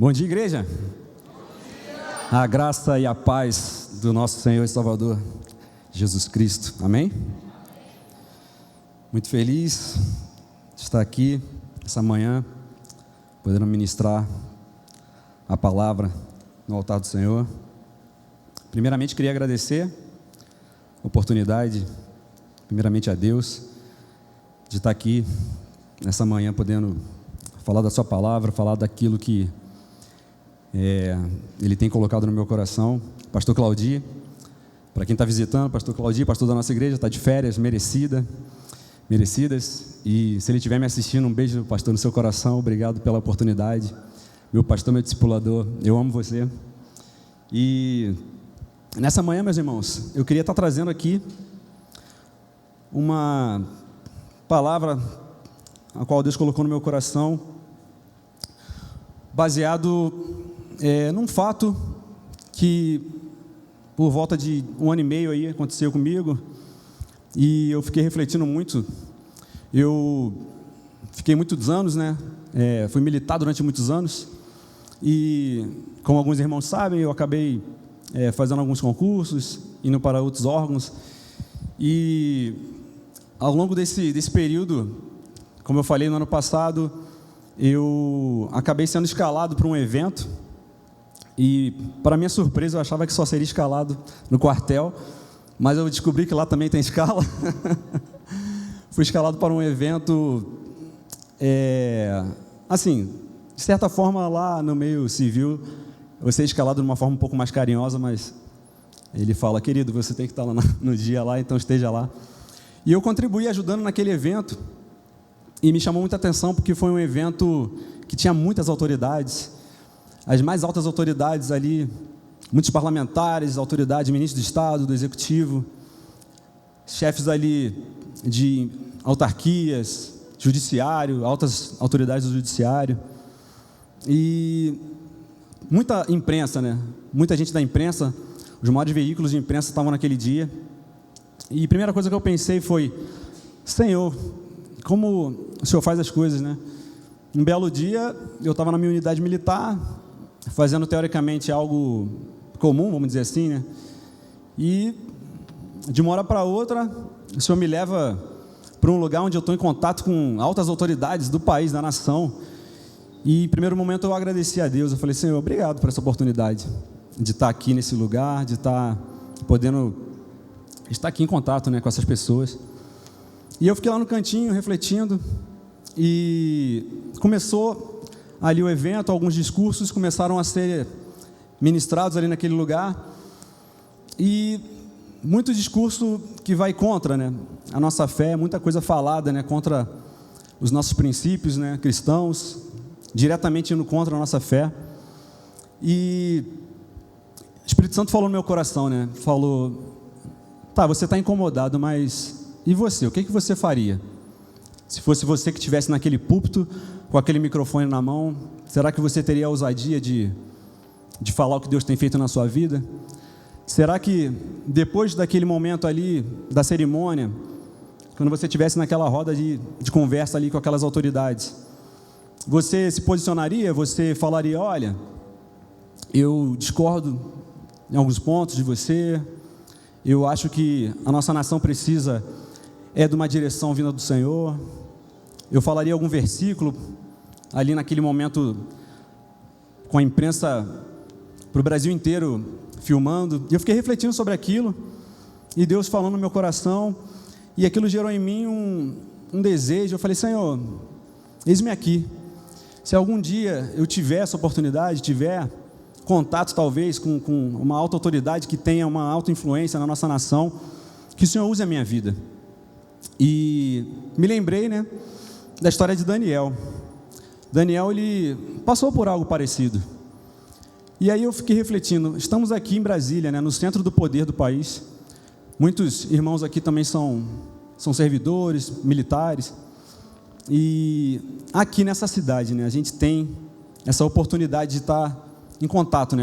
Bom dia, igreja. A graça e a paz do nosso Senhor e Salvador Jesus Cristo. Amém? Muito feliz de estar aqui essa manhã, podendo ministrar a palavra no altar do Senhor. Primeiramente, queria agradecer a oportunidade, primeiramente a Deus, de estar aqui nessa manhã, podendo falar da sua palavra, falar daquilo que Ele tem colocado no meu coração. Pastor Claudio, para quem está visitando, Pastor Claudio, pastor da nossa igreja, está de férias, merecidas, e se ele estiver me assistindo, um beijo, pastor, no seu coração, obrigado pela oportunidade, meu pastor, meu discipulador, eu amo você. E nessa manhã, meus irmãos, eu queria estar trazendo aqui uma palavra a qual Deus colocou no meu coração, baseado num fato que por volta de 1 ano e meio aí aconteceu comigo, e eu fiquei refletindo muito. Eu fiquei muitos anos, fui militar durante muitos anos, e como alguns irmãos sabem, eu acabei fazendo alguns concursos, indo para outros órgãos, e ao longo desse período, como eu falei no ano passado, eu acabei sendo escalado para um evento, e para minha surpresa eu achava que só seria escalado no quartel, mas eu descobri que lá também tem escala. Fui escalado para um evento, assim, de certa forma lá no meio civil, você é escalado de uma forma um pouco mais carinhosa, mas ele fala: querido, você tem que estar lá no dia lá, então esteja lá. E eu contribuí ajudando naquele evento, e me chamou muita atenção porque foi um evento que tinha muitas autoridades, as mais altas autoridades ali, muitos parlamentares, autoridades, ministros de Estado, do Executivo, chefes ali de autarquias, judiciário, altas autoridades do judiciário, e muita imprensa, muita gente da imprensa, os maiores veículos de imprensa estavam naquele dia. E a primeira coisa que eu pensei foi: Senhor, como o Senhor faz as coisas, Um belo dia, eu estava na minha unidade militar, fazendo teoricamente algo comum, vamos dizer assim, E de uma hora para outra, o Senhor me leva para um lugar onde eu estou em contato com altas autoridades do país, da nação. E em primeiro momento eu agradeci a Deus, eu falei: Senhor, obrigado por essa oportunidade de estar aqui nesse lugar, de estar podendo estar aqui em contato, com essas pessoas. E eu fiquei lá no cantinho refletindo, e começou ali o evento, alguns discursos começaram a ser ministrados ali naquele lugar, e muito discurso que vai contra, a nossa fé, muita coisa falada, contra os nossos princípios, cristãos, diretamente indo contra a nossa fé. E o Espírito Santo falou no meu coração, falou: tá, você está incomodado, mas e você? O que você faria? Se fosse você que estivesse naquele púlpito, com aquele microfone na mão, será que você teria a ousadia de falar o que Deus tem feito na sua vida? Será que depois daquele momento ali, da cerimônia, quando você estivesse naquela roda de conversa ali com aquelas autoridades, você se posicionaria, você falaria: olha, eu discordo em alguns pontos de você, eu acho que a nossa nação precisa de uma direção vinda do Senhor? Eu falaria algum versículo ali naquele momento, com a imprensa para o Brasil inteiro filmando, e eu fiquei refletindo sobre aquilo, e Deus falando no meu coração, e aquilo gerou em mim um desejo. Eu falei: Senhor, eis-me aqui. Se algum dia eu tiver essa oportunidade, tiver contato talvez com uma alta autoridade que tenha uma alta influência na nossa nação, que o Senhor use a minha vida. E me lembrei, da história de Daniel. Daniel, ele passou por algo parecido. E aí eu fiquei refletindo, estamos aqui em Brasília, no centro do poder do país. Muitos irmãos aqui também são servidores, militares. E aqui nessa cidade, a gente tem essa oportunidade de estar em contato,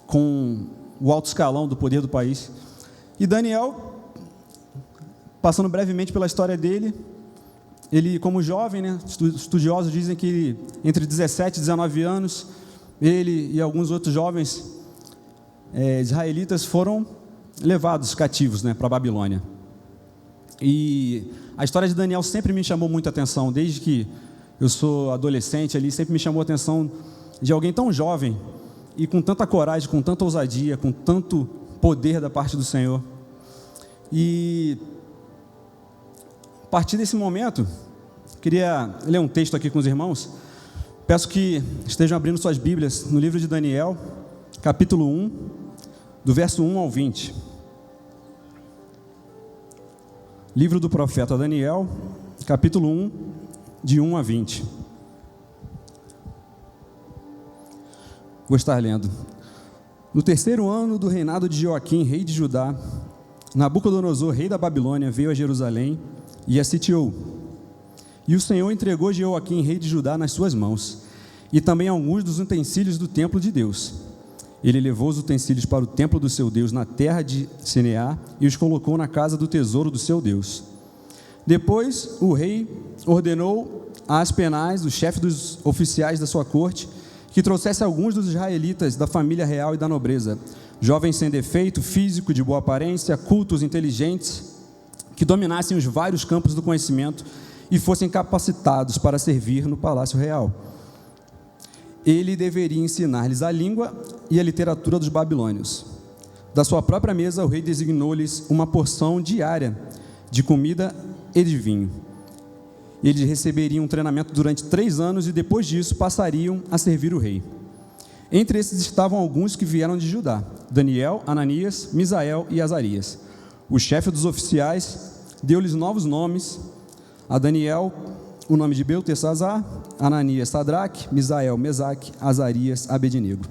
com o alto escalão do poder do país. E Daniel, passando brevemente pela história dele, ele, como jovem, estudiosos dizem que entre 17 e 19 anos, ele e alguns outros jovens israelitas foram levados cativos, né, para a Babilônia. E a história de Daniel sempre me chamou muita atenção, desde que eu sou adolescente ali, sempre me chamou a atenção de alguém tão jovem e com tanta coragem, com tanta ousadia, com tanto poder da parte do Senhor. E a partir desse momento, queria ler um texto aqui com os irmãos. Peço que estejam abrindo suas Bíblias no livro de Daniel, capítulo 1, do verso 1 ao 20. Livro do profeta Daniel, capítulo 1, de 1 a 20. Vou estar lendo. No terceiro ano do reinado de Joaquim, rei de Judá, Nabucodonosor, rei da Babilônia, veio a Jerusalém e a sitiou. E o Senhor entregou Joaquim, rei de Judá, nas suas mãos, e também alguns dos utensílios do templo de Deus. Ele levou os utensílios para o templo do seu Deus na terra de Seneá e os colocou na casa do tesouro do seu Deus. Depois o rei ordenou a Aspenaz, o chefe dos oficiais da sua corte, que trouxesse alguns dos israelitas da família real e da nobreza, jovens sem defeito físico, de boa aparência, cultos, inteligentes, que dominassem os vários campos do conhecimento e fossem capacitados para servir no palácio real. Ele deveria ensinar-lhes a língua e a literatura dos babilônios. Da sua própria mesa, o rei designou-lhes uma porção diária de comida e de vinho. Eles receberiam um treinamento durante 3 anos e depois disso passariam a servir o rei. Entre esses estavam alguns que vieram de Judá: Daniel, Ananias, Misael e Azarias. O chefe dos oficiais deu-lhes novos nomes: a Daniel o nome de Beltesazar, Ananias, Sadraque, Misael, Mesaque, Azarias, Abednego.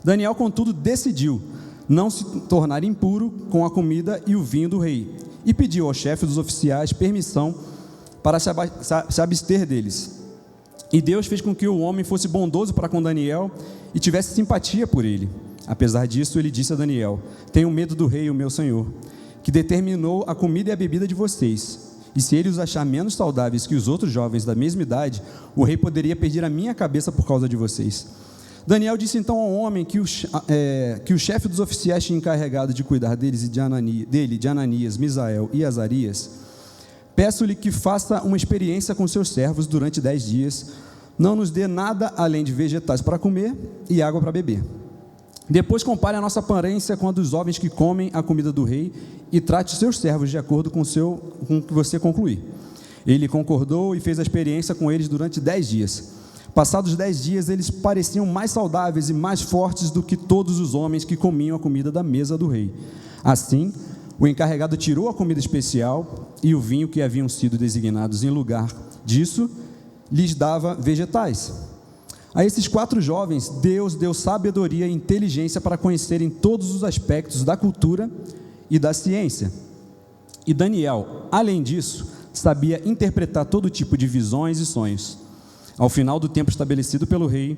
Daniel, contudo, decidiu não se tornar impuro com a comida e o vinho do rei, e pediu ao chefe dos oficiais permissão para se abster deles. E Deus fez com que o homem fosse bondoso para com Daniel e tivesse simpatia por ele. Apesar disso, ele disse a Daniel: tenho medo do rei, o meu senhor, que determinou a comida e a bebida de vocês. E se ele os achar menos saudáveis que os outros jovens da mesma idade, o rei poderia perder a minha cabeça por causa de vocês. Daniel disse então ao homem que o chefe dos oficiais tinha encarregado de cuidar deles e de Ananias, Misael e Azarias: peço-lhe que faça uma experiência com seus servos durante 10 dias, não nos dê nada além de vegetais para comer e água para beber. Depois compare a nossa aparência com a dos jovens que comem a comida do rei e trate seus servos de acordo com o que você concluir. Ele concordou e fez a experiência com eles durante 10 dias. Passados 10 dias, eles pareciam mais saudáveis e mais fortes do que todos os homens que comiam a comida da mesa do rei. Assim, o encarregado tirou a comida especial e o vinho que haviam sido designados em lugar disso, lhes dava vegetais. A esses 4 jovens, Deus deu sabedoria e inteligência para conhecerem todos os aspectos da cultura e da ciência. E Daniel, além disso, sabia interpretar todo tipo de visões e sonhos. Ao final do tempo estabelecido pelo rei,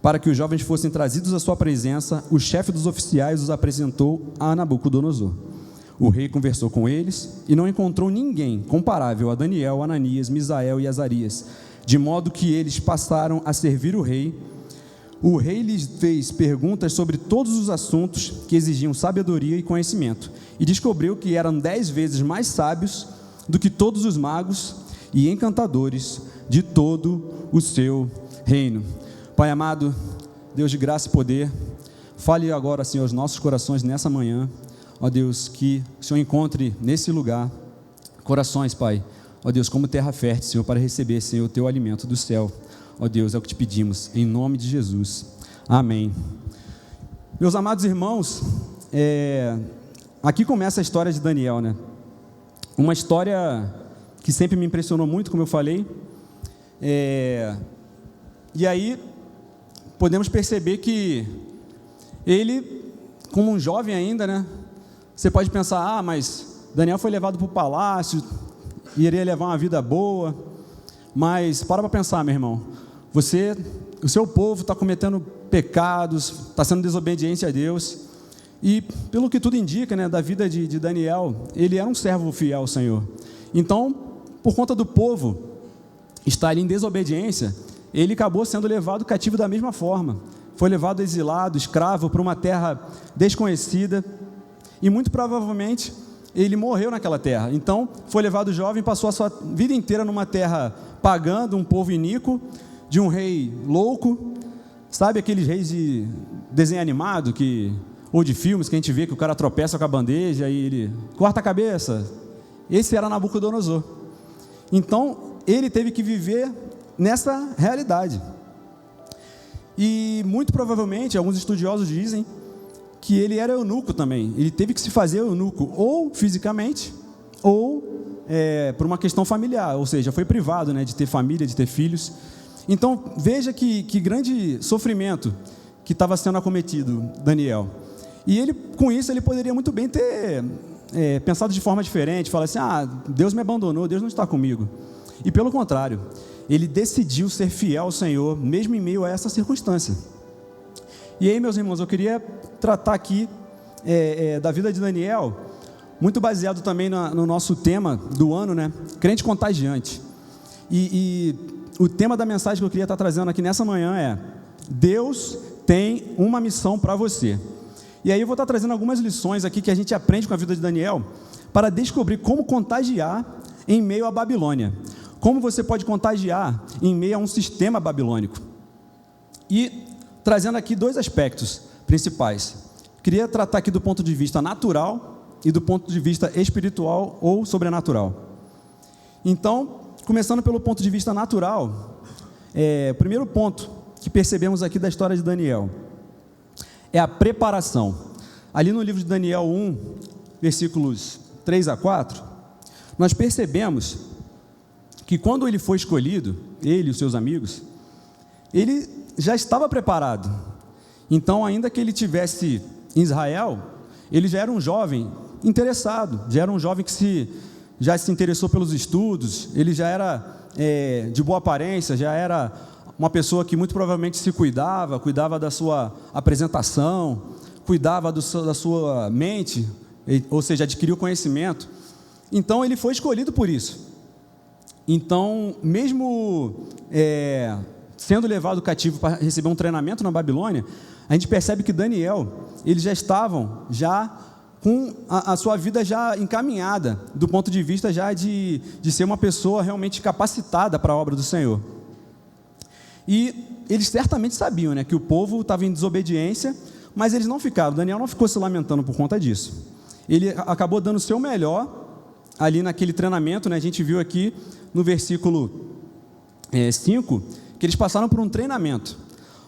para que os jovens fossem trazidos à sua presença, o chefe dos oficiais os apresentou a Nabucodonosor. O rei conversou com eles e não encontrou ninguém comparável a Daniel, Ananias, Misael e Azarias, de modo que eles passaram a servir o rei. O rei lhes fez perguntas sobre todos os assuntos que exigiam sabedoria e conhecimento, e descobriu que eram 10 vezes mais sábios do que todos os magos e encantadores de todo o seu reino. Pai amado, Deus de graça e poder, fale agora, Senhor, aos nossos corações nessa manhã. Ó Deus, que o Senhor encontre nesse lugar corações, Pai, ó Deus, como terra fértil, Senhor, para receber, Senhor, o teu alimento do céu. Ó Deus, é o que te pedimos, em nome de Jesus. Amém. Meus amados irmãos, aqui começa a história de Daniel, né? Uma história que sempre me impressionou muito, como eu falei. E aí, podemos perceber que ele, como um jovem ainda, né? Você pode pensar, mas Daniel foi levado para o palácio, iria levar uma vida boa, mas para pensar, meu irmão, o seu povo está cometendo pecados, está sendo desobediente a Deus, e pelo que tudo indica, né, da vida de Daniel, ele era um servo fiel ao Senhor. Então, por conta do povo estar em desobediência, ele acabou sendo levado cativo da mesma forma. Foi levado exilado, escravo, para uma terra desconhecida, e muito provavelmente ele morreu naquela terra. Então, foi levado jovem, passou a sua vida inteira numa terra pagã, de um povo iníquo, de um rei louco. Sabe aqueles reis de desenho animado, ou de filmes, que a gente vê que o cara tropeça com a bandeja e ele corta a cabeça? Esse era Nabucodonosor. Então, ele teve que viver nessa realidade. E muito provavelmente, alguns estudiosos dizem que ele era eunuco também. Ele teve que se fazer eunuco, ou fisicamente, ou por uma questão familiar, ou seja, foi privado, né, de ter família, de ter filhos. Então, veja que grande sofrimento que estava sendo acometido Daniel. E ele, com isso, ele poderia muito bem ter pensado de forma diferente, falar assim: Deus me abandonou, Deus não está comigo. E pelo contrário, ele decidiu ser fiel ao Senhor, mesmo em meio a essa circunstância. E aí, meus irmãos, eu queria tratar aqui da vida de Daniel, muito baseado também no nosso tema do ano, né? Crente contagiante. E o tema da mensagem que eu queria estar trazendo aqui nessa manhã é: Deus tem uma missão para você. E aí eu vou estar trazendo algumas lições aqui que a gente aprende com a vida de Daniel, para descobrir como contagiar em meio à Babilônia. Como você pode contagiar em meio a um sistema babilônico. E trazendo aqui dois aspectos principais. Queria tratar aqui do ponto de vista natural e do ponto de vista espiritual ou sobrenatural. Então, começando pelo ponto de vista natural, o primeiro ponto que percebemos aqui da história de Daniel é a preparação. Ali no livro de Daniel 1, versículos 3 a 4, nós percebemos que quando ele foi escolhido, ele e os seus amigos, ele já estava preparado. Então, ainda que ele estivesse em Israel, ele já era um jovem interessado, já era um jovem que já se interessou pelos estudos, ele já era de boa aparência, já era uma pessoa que muito provavelmente se cuidava da sua apresentação, cuidava da sua mente, ou seja, adquiriu conhecimento. Então, ele foi escolhido por isso. Então, mesmo sendo levado cativo para receber um treinamento na Babilônia, a gente percebe que Daniel, eles já estavam com a sua vida já encaminhada, do ponto de vista já de ser uma pessoa realmente capacitada para a obra do Senhor. E eles certamente sabiam, né, que o povo estava em desobediência, mas eles não ficaram. Daniel não ficou se lamentando por conta disso. Ele acabou dando o seu melhor ali naquele treinamento, né? A gente viu aqui no versículo 5, que eles passaram por um treinamento.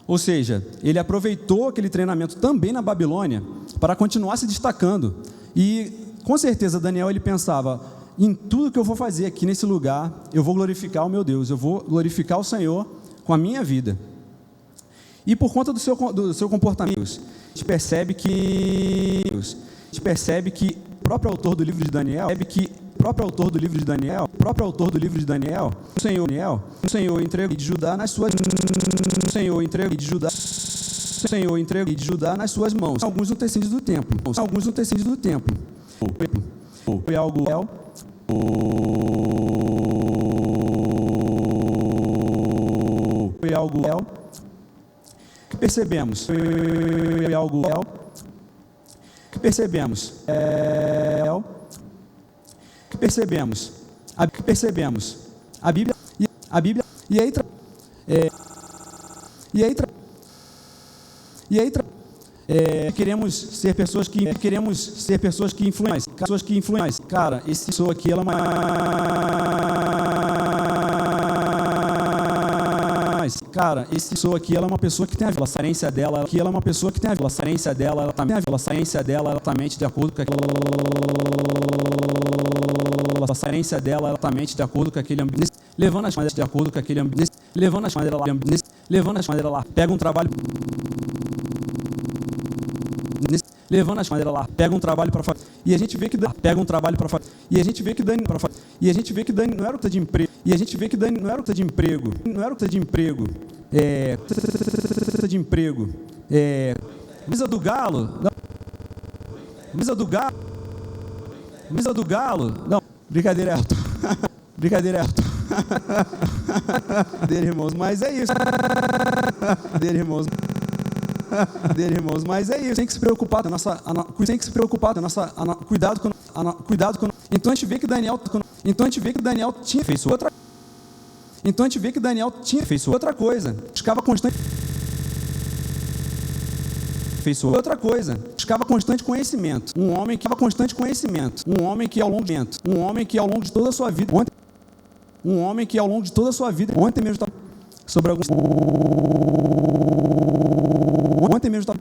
Ou seja, ele aproveitou aquele treinamento também na Babilônia para continuar se destacando. E com certeza Daniel, ele pensava: em tudo que eu vou fazer aqui nesse lugar, eu vou glorificar o meu Deus, eu vou glorificar o Senhor com a minha vida. E por conta do seu comportamento, a gente percebe que o próprio autor do livro de Daniel, o Senhor entregou de Judá nas suas mãos. Alguns utensílios do templo. Foi algo que percebemos. A Bíblia queremos ser pessoas que influenciam. Cara, essa pessoa aqui, ela é uma pessoa que tem a saciência dela, exatamente de acordo com aquele ambiente, levando as maneiras de acordo com aquele ambiente, levando as maneiras lá, pega um trabalho, pega um trabalho para fazer. E a gente vê que Dani não era o de emprego. Camisa do Galo. Não, brincadeira, Elton. Dele, irmãos, mas é isso. Dele, irmãos. Dele, irmãos, mas é isso. Tem que se preocupar da nossa, tem que se preocupar da nossa, cuidado com. Então a gente vê que Daniel tinha feito outra. Então a gente vê que Daniel tinha feito outra coisa. Buscava constante. Fez outra coisa. Buscava constante conhecimento. Um homem que buscava constante conhecimento. Um homem que ao longo de toda a sua vida. Ontem mesmo estava sobre alguns. Ontem mesmo estava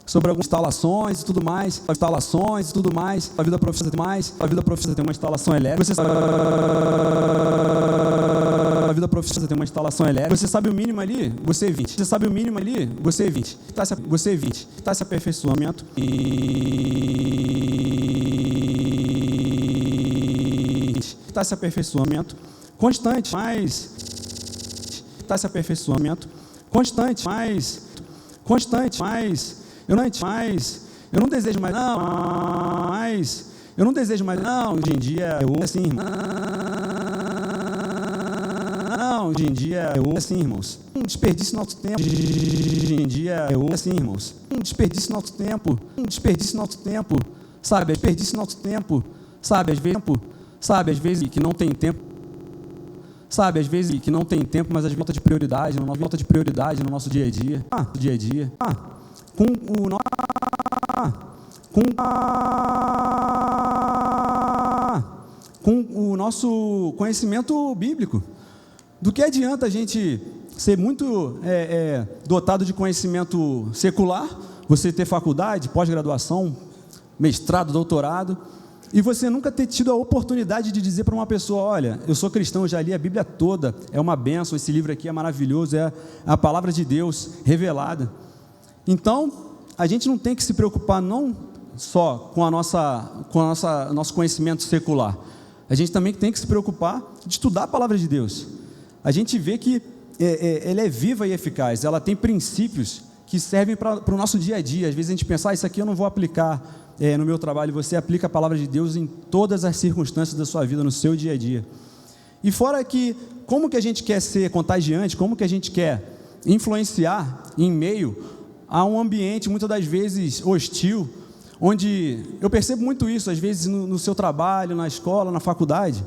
sobre algumas instalações e tudo mais. A vida profissional tem uma instalação elétrica. Você sabe, a vida profissional tem uma instalação elétrica. Você sabe o mínimo ali, você é 20. Está se aperfeiçoamento. Está se aperfeiçoamento constante, mas está se aperfeiçoamento constante, mas eu não desejo mais, não, hoje em dia eu assim, irmão. Não, hoje em dia eu assim, irmãos. Um desperdício no nosso tempo. Hoje em dia eu assim, irmãos. Um desperdício no nosso tempo. Sabe, às vezes que não tem tempo. Mas às vezes falta de prioridade no nosso dia a dia. Com o nosso conhecimento bíblico. Do que adianta a gente ser muito dotado de conhecimento secular, você ter faculdade, pós-graduação, mestrado, doutorado, e você nunca ter tido a oportunidade de dizer para uma pessoa: olha, eu sou cristão, eu já li a Bíblia toda, é uma bênção, esse livro aqui é maravilhoso, é a palavra de Deus revelada. Então, a gente não tem que se preocupar não só com nosso conhecimento secular, a gente também tem que se preocupar de estudar a palavra de Deus. A gente vê que ela é viva e eficaz, ela tem princípios que servem para o nosso dia a dia. Às vezes a gente pensa: isso aqui eu não vou aplicar no meu trabalho. Você aplica a palavra de Deus em todas as circunstâncias da sua vida, no seu dia a dia. E fora que, como que a gente quer ser contagiante, como que a gente quer influenciar em meio a um ambiente, muitas das vezes, hostil, onde eu percebo muito isso, às vezes no seu trabalho, na escola, na faculdade.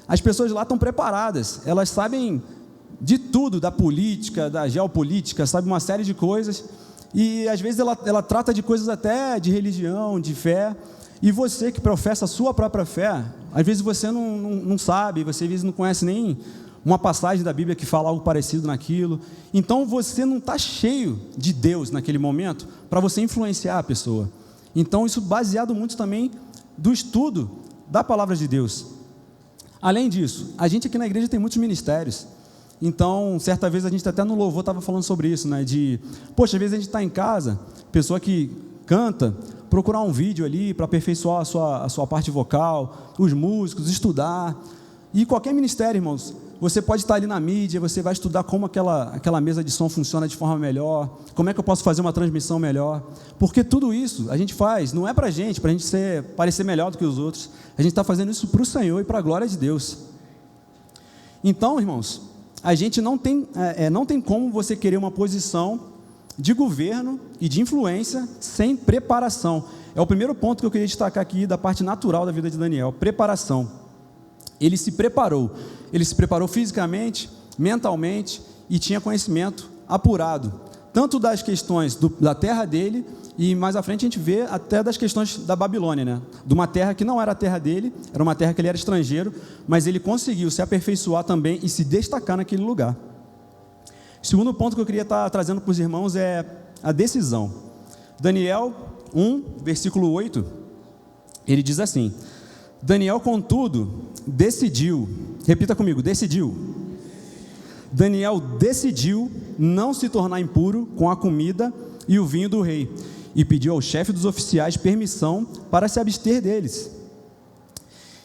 As pessoas lá estão preparadas, elas sabem de tudo, da política, da geopolítica, sabe uma série de coisas, e às vezes ela trata de coisas até de religião, de fé, e você que professa a sua própria fé, às vezes você não sabe, você às vezes não conhece nem uma passagem da Bíblia que fala algo parecido naquilo, então você não está cheio de Deus naquele momento para você influenciar a pessoa. Então isso baseado muito também do estudo da palavra de Deus. Além disso, a gente aqui na igreja tem muitos ministérios. Então, certa vez a gente até no louvor estava falando sobre isso, né? Poxa, às vezes a gente está em casa, pessoa que canta, procurar um vídeo ali para aperfeiçoar a sua parte vocal, os músicos, estudar. E qualquer ministério, irmãos, você pode estar ali na mídia, você vai estudar como aquela mesa de som funciona de forma melhor, como é que eu posso fazer uma transmissão melhor, porque tudo isso a gente faz, não é para a gente parecer melhor do que os outros, a gente está fazendo isso para o Senhor e para a glória de Deus. Então, irmãos, a gente não tem como você querer uma posição de governo e de influência sem preparação. É o primeiro ponto que eu queria destacar aqui da parte natural da vida de Daniel, preparação. Ele se preparou fisicamente, mentalmente e tinha conhecimento apurado, tanto das questões da terra dele, e mais à frente a gente vê até das questões da Babilônia, né? De uma terra que não era a terra dele, era uma terra que ele era estrangeiro, mas ele conseguiu se aperfeiçoar também e se destacar naquele lugar. O segundo ponto que eu queria estar trazendo para os irmãos é a decisão. Daniel 1, versículo 8, ele diz assim: Daniel, contudo, decidiu, repita comigo, decidiu. Daniel decidiu não se tornar impuro com a comida e o vinho do rei, e pediu ao chefe dos oficiais permissão para se abster deles.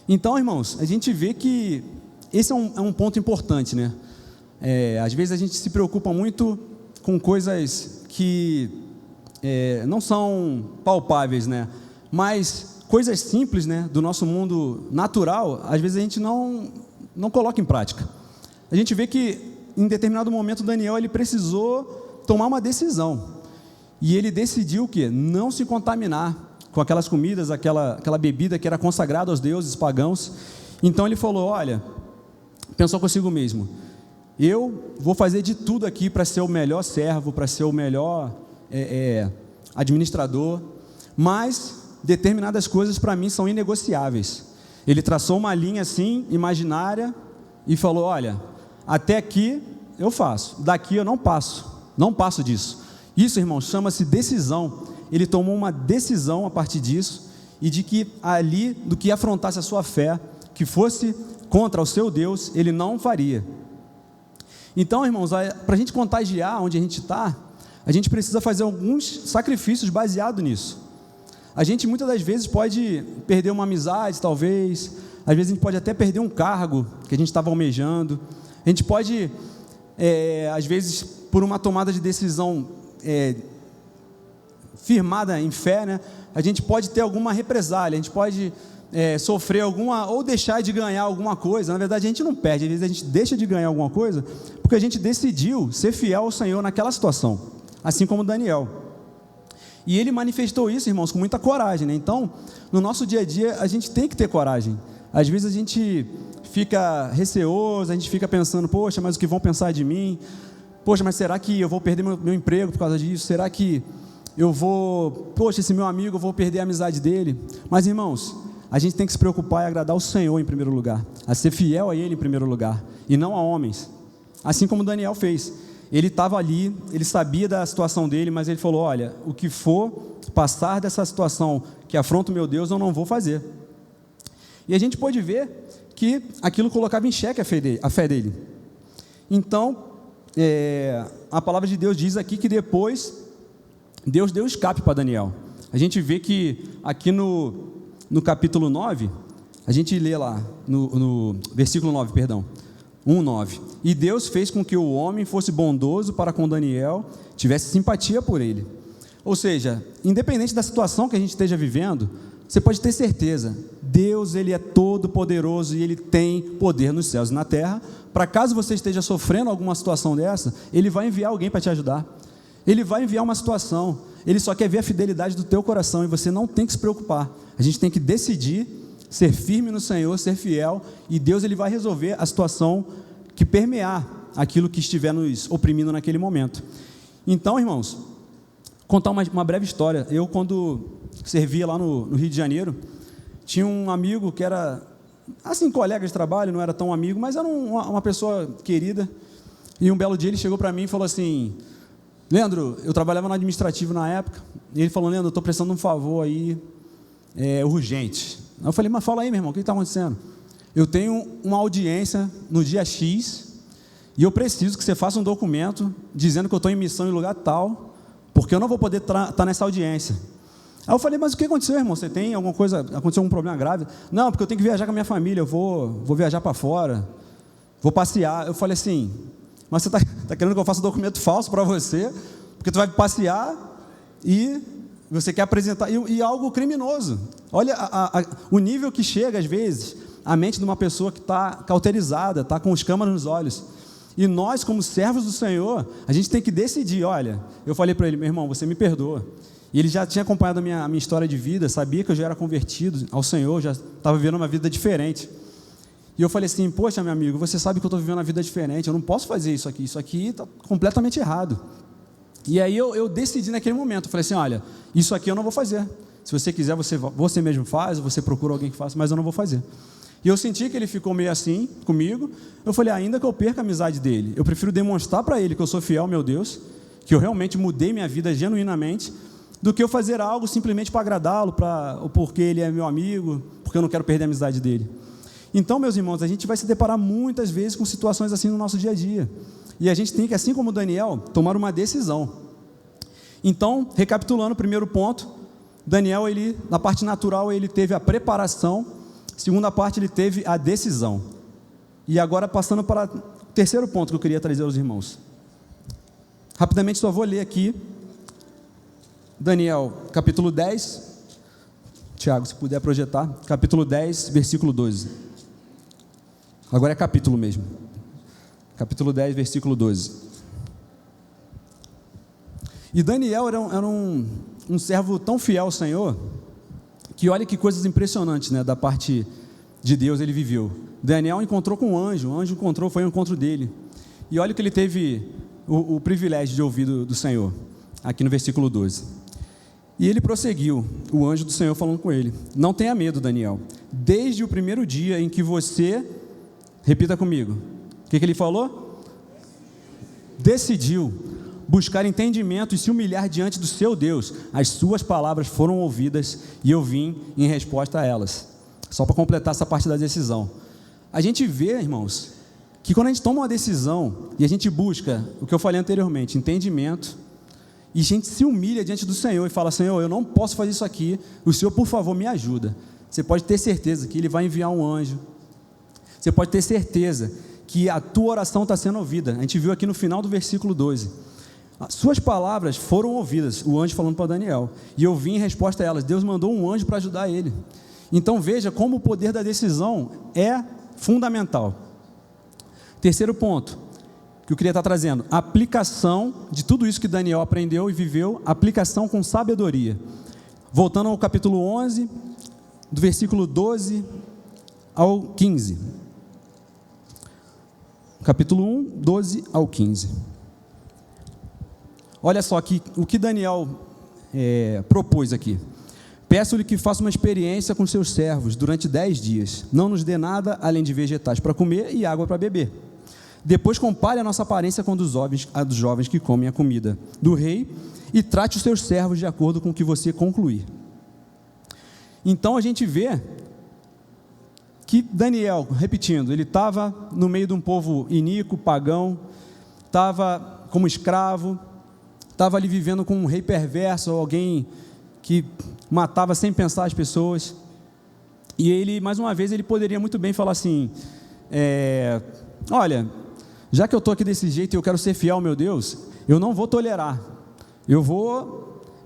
Então, irmãos, a gente vê que esse é um ponto importante, né? Às vezes a gente se preocupa muito com coisas que não são palpáveis, né? Mas coisas simples, né, do nosso mundo natural, às vezes a gente não coloca em prática. a gente vê que em determinado momento Daniel ele precisou tomar uma decisão, e ele decidiu o quê? Não se contaminar com aquelas comidas, aquela bebida que era consagrada aos deuses pagãos. Então ele falou, olha, pensou consigo mesmo, eu vou fazer de tudo aqui para ser o melhor servo, para ser o melhor administrador, mas determinadas coisas para mim são inegociáveis. Ele traçou uma linha assim, imaginária, e falou, olha, até aqui eu faço, daqui eu não passo disso. Isso, irmãos, chama-se decisão. Ele tomou uma decisão a partir disso, e de que ali, do que afrontasse a sua fé, que fosse contra o seu Deus, ele não faria. Então, irmãos, para a gente contagiar onde a gente está, a gente precisa fazer alguns sacrifícios baseados nisso. A gente muitas das vezes pode perder uma amizade, talvez, às vezes a gente pode até perder um cargo que a gente estava almejando, a gente pode, às vezes, por uma tomada de decisão firmada em fé, né, a gente pode ter alguma represália, a gente pode sofrer alguma, ou deixar de ganhar alguma coisa. Na verdade a gente não perde, às vezes a gente deixa de ganhar alguma coisa, porque a gente decidiu ser fiel ao Senhor naquela situação, assim como Daniel. E ele manifestou isso, irmãos, com muita coragem, né? Então, no nosso dia a dia, a gente tem que ter coragem. Às vezes a gente fica receoso, a gente fica pensando, poxa, mas o que vão pensar de mim? Poxa, mas será que eu vou perder meu emprego por causa disso? Será que eu vou, poxa, esse meu amigo, eu vou perder a amizade dele? Mas, irmãos, a gente tem que se preocupar em agradar o Senhor em primeiro lugar, a ser fiel a Ele em primeiro lugar, e não a homens, assim como Daniel fez. Ele estava ali, ele sabia da situação dele, mas ele falou, olha, o que for passar dessa situação que afronta o meu Deus, eu não vou fazer. E a gente pode ver que aquilo colocava em xeque a fé dele. Então, a palavra de Deus diz aqui que depois Deus deu escape para Daniel. A gente vê que aqui no capítulo 9, a gente lê lá, no versículo 9, perdão, 1:9. E Deus fez com que o homem fosse bondoso para com Daniel, tivesse simpatia por ele. Ou seja, independente da situação que a gente esteja vivendo, você pode ter certeza, Deus, Ele é todo poderoso e Ele tem poder nos céus e na terra, para caso você esteja sofrendo alguma situação dessa, Ele vai enviar alguém para te ajudar. Ele vai enviar uma situação, Ele só quer ver a fidelidade do teu coração, e você não tem que se preocupar. A gente tem que decidir ser firme no Senhor, ser fiel, e Deus ele vai resolver a situação que permear aquilo que estiver nos oprimindo naquele momento. Então, irmãos, contar uma breve história. Eu, quando servia lá no Rio de Janeiro, tinha um amigo que era, assim, colega de trabalho, não era tão amigo, mas era uma pessoa querida, e um belo dia ele chegou para mim e falou assim, Leandro, eu trabalhava no administrativo na época, e ele falou, Leandro, eu estou precisando de um favor aí, urgente. Eu falei, mas fala aí, meu irmão, o que está acontecendo? Eu tenho uma audiência no dia X, e eu preciso que você faça um documento dizendo que eu estou em missão em lugar tal, porque eu não vou poder estar nessa audiência. Aí eu falei, mas o que aconteceu, irmão? Você tem alguma coisa, aconteceu algum problema grave? Não, porque eu tenho que viajar com a minha família, eu vou viajar para fora, vou passear. Eu falei assim, mas você está querendo que eu faça um documento falso para você, porque tu vai passear e você quer apresentar, e algo criminoso. Olha o nível que chega, às vezes, a mente de uma pessoa que está cauterizada, está com escamas nos olhos. E nós, como servos do Senhor, a gente tem que decidir, olha, eu falei para ele, meu irmão, você me perdoa. E ele já tinha acompanhado a minha história de vida, sabia que eu já era convertido ao Senhor, já estava vivendo uma vida diferente. E eu falei assim, poxa, meu amigo, você sabe que eu estou vivendo uma vida diferente, eu não posso fazer isso aqui está completamente errado. E aí eu decidi naquele momento, eu falei assim, olha, isso aqui eu não vou fazer. Se você quiser, você mesmo faz, ou você procura alguém que faça, mas eu não vou fazer. E eu senti que ele ficou meio assim comigo. Eu falei, ainda que eu perca a amizade dele, eu prefiro demonstrar para ele que eu sou fiel ao meu Deus, que eu realmente mudei minha vida genuinamente, do que eu fazer algo simplesmente para agradá-lo, ou porque ele é meu amigo, porque eu não quero perder a amizade dele. Então, meus irmãos, a gente vai se deparar muitas vezes com situações assim no nosso dia a dia. E a gente tem que, assim como Daniel, tomar uma decisão. Então, recapitulando o primeiro ponto, Daniel, na parte natural, ele teve a preparação, segunda parte, ele teve a decisão. E agora, passando para o terceiro ponto que eu queria trazer aos irmãos. Rapidamente, só vou ler aqui, Daniel, capítulo 10, Tiago, se puder projetar, capítulo 10, versículo 12. Agora é capítulo mesmo. capítulo 10, versículo 12. E Daniel era um servo tão fiel ao Senhor, que olha que coisas impressionantes, né, da parte de Deus ele viveu. Daniel encontrou com um anjo, o anjo foi ao encontro dele, e olha que ele teve o privilégio de ouvir do Senhor, aqui no versículo 12. E ele prosseguiu, o anjo do Senhor falando com ele: não tenha medo, Daniel, desde o primeiro dia em que você, repita comigo, o que ele falou? Decidiu buscar entendimento e se humilhar diante do seu Deus, as suas palavras foram ouvidas e eu vim em resposta a elas. Só para completar essa parte da decisão, a gente vê, irmãos, que quando a gente toma uma decisão e a gente busca, o que eu falei anteriormente, entendimento, e a gente se humilha diante do Senhor e fala: Senhor, eu não posso fazer isso aqui, o Senhor, por favor, me ajuda. Você pode ter certeza que Ele vai enviar um anjo, você pode ter certeza que a tua oração está sendo ouvida. A gente viu aqui no final do versículo 12, suas palavras foram ouvidas, o anjo falando para Daniel, e eu vim em resposta a elas. Deus mandou um anjo para ajudar ele. Então veja como o poder da decisão é fundamental. Terceiro ponto que eu queria estar trazendo: aplicação de tudo isso que Daniel aprendeu e viveu, aplicação com sabedoria. Voltando ao capítulo 11, do versículo 12 ao 15. Capítulo 1, 12 ao 15. Olha só aqui, o que Daniel propôs aqui: peço-lhe que faça uma experiência com seus servos durante 10 dias, não nos dê nada além de vegetais para comer e água para beber. Depois compare a nossa aparência com a dos jovens que comem a comida do rei, e trate os seus servos de acordo com o que você concluir. Então a gente vê que Daniel, repetindo, ele estava no meio de um povo iníquo, pagão, estava como escravo, estava ali vivendo com um rei perverso, alguém que matava sem pensar as pessoas. E ele, mais uma vez, ele poderia muito bem falar assim: olha, já que eu estou aqui desse jeito e eu quero ser fiel ao meu Deus, eu não vou tolerar,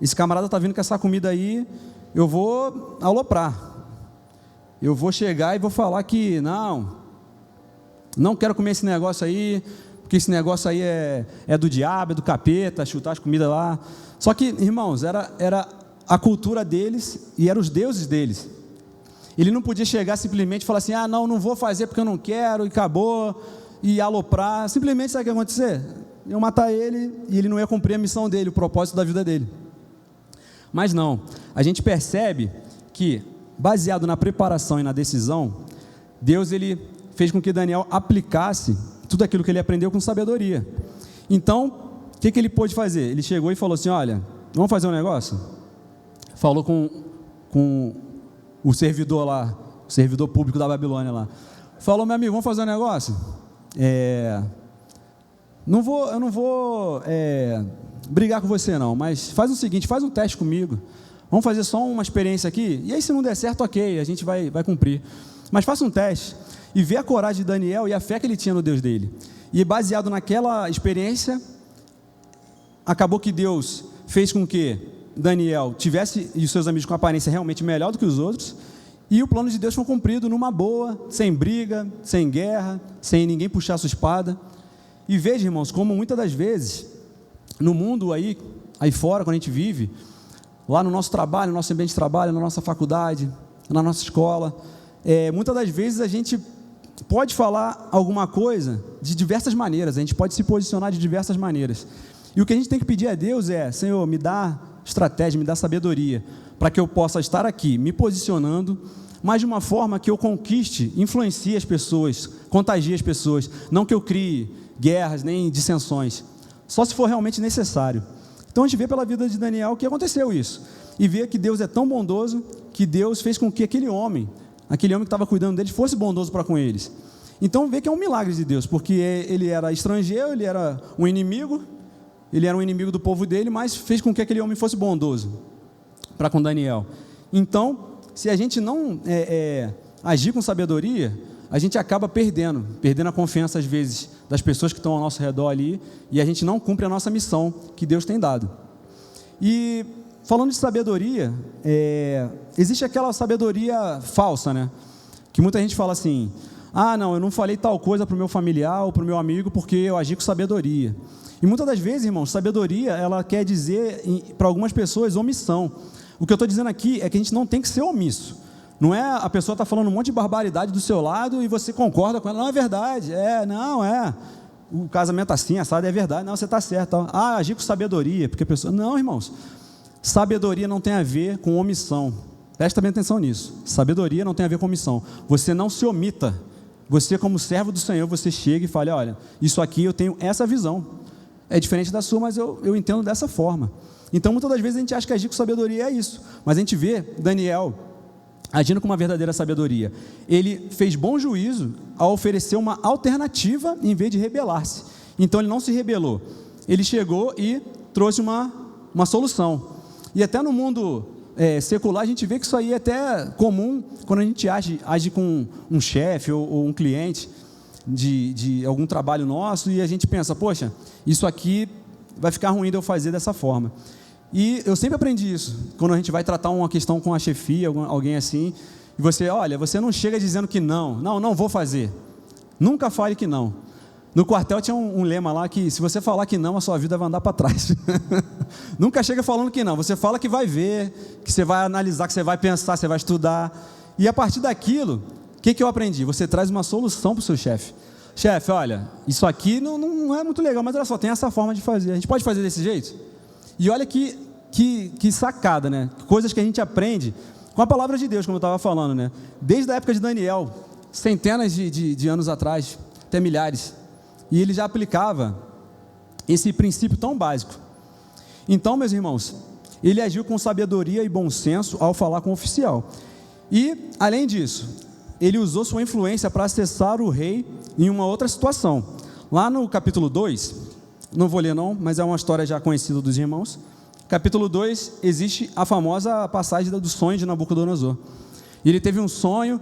esse camarada está vindo com essa comida aí, eu vou aloprar, eu vou chegar e vou falar que não quero comer esse negócio aí, porque esse negócio aí é do diabo, é do capeta, chutar as comidas lá. Só que, irmãos, era a cultura deles e eram os deuses deles. Ele não podia chegar simplesmente e falar assim: não vou fazer porque eu não quero, e acabou, e aloprar. Simplesmente, sabe o que ia acontecer? Iam matar ele e ele não ia cumprir a missão dele, o propósito da vida dele. Mas não, a gente percebe que, baseado na preparação e na decisão, Deus ele fez com que Daniel aplicasse tudo aquilo que ele aprendeu com sabedoria. Então, o que ele pôde fazer? Ele chegou e falou assim: olha, vamos fazer um negócio? Falou com o servidor lá, o servidor público da Babilônia lá. Falou: meu amigo, vamos fazer um negócio? Eu não vou brigar com você não, mas faz o seguinte, faz um teste comigo. Vamos fazer só uma experiência aqui, e aí se não der certo, ok, a gente vai cumprir. Mas faça um teste e vê a coragem de Daniel e a fé que ele tinha no Deus dele. E baseado naquela experiência, acabou que Deus fez com que Daniel tivesse e os seus amigos com aparência realmente melhor do que os outros, e o plano de Deus foi cumprido numa boa, sem briga, sem guerra, sem ninguém puxar sua espada. E veja, irmãos, como muitas das vezes, no mundo aí fora, quando a gente vive, lá no nosso trabalho, no nosso ambiente de trabalho, na nossa faculdade, na nossa escola, muitas das vezes a gente pode falar alguma coisa de diversas maneiras, a gente pode se posicionar de diversas maneiras, e o que a gente tem que pedir a Deus é: Senhor, me dá estratégia, me dá sabedoria, para que eu possa estar aqui, me posicionando, mas de uma forma que eu conquiste, influencie as pessoas, contagie as pessoas, não que eu crie guerras, nem dissensões, só se for realmente necessário. Então a gente vê pela vida de Daniel que aconteceu isso, e vê que Deus é tão bondoso, que Deus fez com que aquele homem que estava cuidando deles fosse bondoso para com eles. Então vê que é um milagre de Deus, porque ele era estrangeiro, ele era um inimigo do povo dele, mas fez com que aquele homem fosse bondoso para com Daniel. Então, se a gente não agir com sabedoria, a gente acaba perdendo a confiança às vezes das pessoas que estão ao nosso redor ali, e a gente não cumpre a nossa missão que Deus tem dado. E falando de sabedoria, existe aquela sabedoria falsa, né? Que muita gente fala assim: Ah, não, eu não falei tal coisa para o meu familiar ou para o meu amigo porque eu agi com sabedoria. E muitas das vezes, irmãos, sabedoria, ela quer dizer, para algumas pessoas, omissão. O que eu estou dizendo aqui é que a gente não tem que ser omisso. Não é a pessoa está falando um monte de barbaridade do seu lado e você concorda com ela. Não, é verdade. O casamento assim, assado, é verdade. Não, você está certo. Ah, agir com sabedoria, porque a pessoa... Não, irmãos. Sabedoria não tem a ver com omissão. Presta bem atenção nisso. Sabedoria não tem a ver com omissão. Você não se omita. Você, como servo do Senhor, você chega e fala, olha, isso aqui eu tenho essa visão. É diferente da sua, mas eu entendo dessa forma. Então, muitas das vezes a gente acha que agir com sabedoria é isso. Mas a gente vê Daniel agindo com uma verdadeira sabedoria. Ele fez bom juízo ao oferecer uma alternativa em vez de rebelar-se. Então, ele não se rebelou. Ele chegou e trouxe uma solução. E até no mundo secular, a gente vê que isso aí é até comum quando a gente age com um chefe ou um cliente de algum trabalho nosso e a gente pensa, poxa, isso aqui vai ficar ruim de eu fazer dessa forma. E eu sempre aprendi isso, quando a gente vai tratar uma questão com a chefia, alguém assim, e você não chega dizendo que não vou fazer. Nunca fale que não. No quartel tinha um lema lá que se você falar que não, a sua vida vai andar para trás. Nunca chega falando que não, você fala que vai ver, que você vai analisar, que você vai pensar, você vai estudar. E a partir daquilo, o que eu aprendi? Você traz uma solução para o seu chefe. Chefe, olha, isso aqui não é muito legal, mas olha só, tem essa forma de fazer. A gente pode fazer desse jeito? E olha que sacada, né? Coisas que a gente aprende com a palavra de Deus, como eu estava falando, né? Desde a época de Daniel, centenas de anos atrás, até milhares. E ele já aplicava esse princípio tão básico. Então, meus irmãos, ele agiu com sabedoria e bom senso ao falar com o oficial. E, além disso, ele usou sua influência para acessar o rei em uma outra situação. Lá no capítulo 2, não vou ler não, mas é uma história já conhecida dos irmãos. Capítulo 2, existe a famosa passagem do sonho de Nabucodonosor. E ele teve um sonho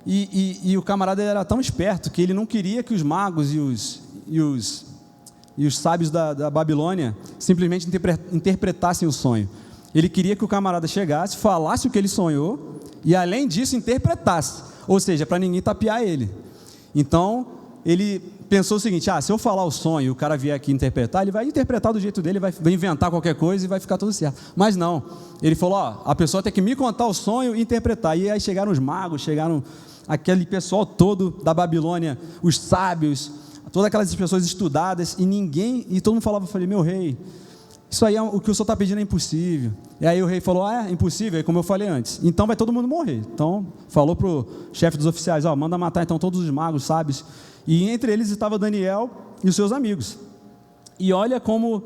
e o camarada era tão esperto que ele não queria que os magos e os sábios da Babilônia simplesmente interpretassem o sonho. Ele queria que o camarada chegasse, falasse o que ele sonhou e, além disso, interpretasse. Ou seja, para ninguém tapear ele. Então, ele pensou o seguinte, se eu falar o sonho e o cara vier aqui interpretar, ele vai interpretar do jeito dele, vai inventar qualquer coisa e vai ficar tudo certo. Mas não, ele falou, a pessoa tem que me contar o sonho e interpretar. E aí chegaram os magos, chegaram aquele pessoal todo da Babilônia, os sábios, todas aquelas pessoas estudadas, e todo mundo falava, meu rei, isso aí o que o senhor está pedindo é impossível. E aí o rei falou, é impossível, como eu falei antes, então vai todo mundo morrer. Então falou para o chefe dos oficiais, manda matar então todos os magos, sábios, e entre eles estava Daniel e os seus amigos. E olha como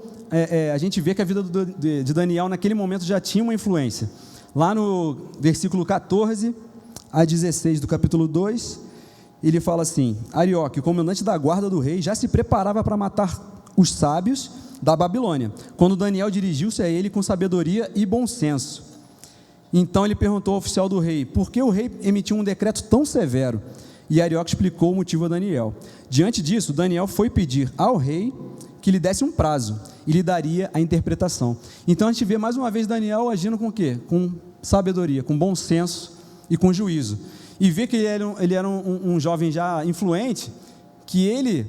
a gente vê que a vida de Daniel naquele momento já tinha uma influência. Lá no versículo 14 a 16 do capítulo 2, ele fala assim, Arioque, o comandante da guarda do rei, já se preparava para matar os sábios da Babilônia, quando Daniel dirigiu-se a ele com sabedoria e bom senso. Então ele perguntou ao oficial do rei, por que o rei emitiu um decreto tão severo? E Arioque explicou o motivo a Daniel. Diante disso, Daniel foi pedir ao rei que lhe desse um prazo e lhe daria a interpretação. Então a gente vê mais uma vez Daniel agindo com o quê? Com sabedoria, com bom senso e com juízo. E vê que ele era um jovem já influente, que ele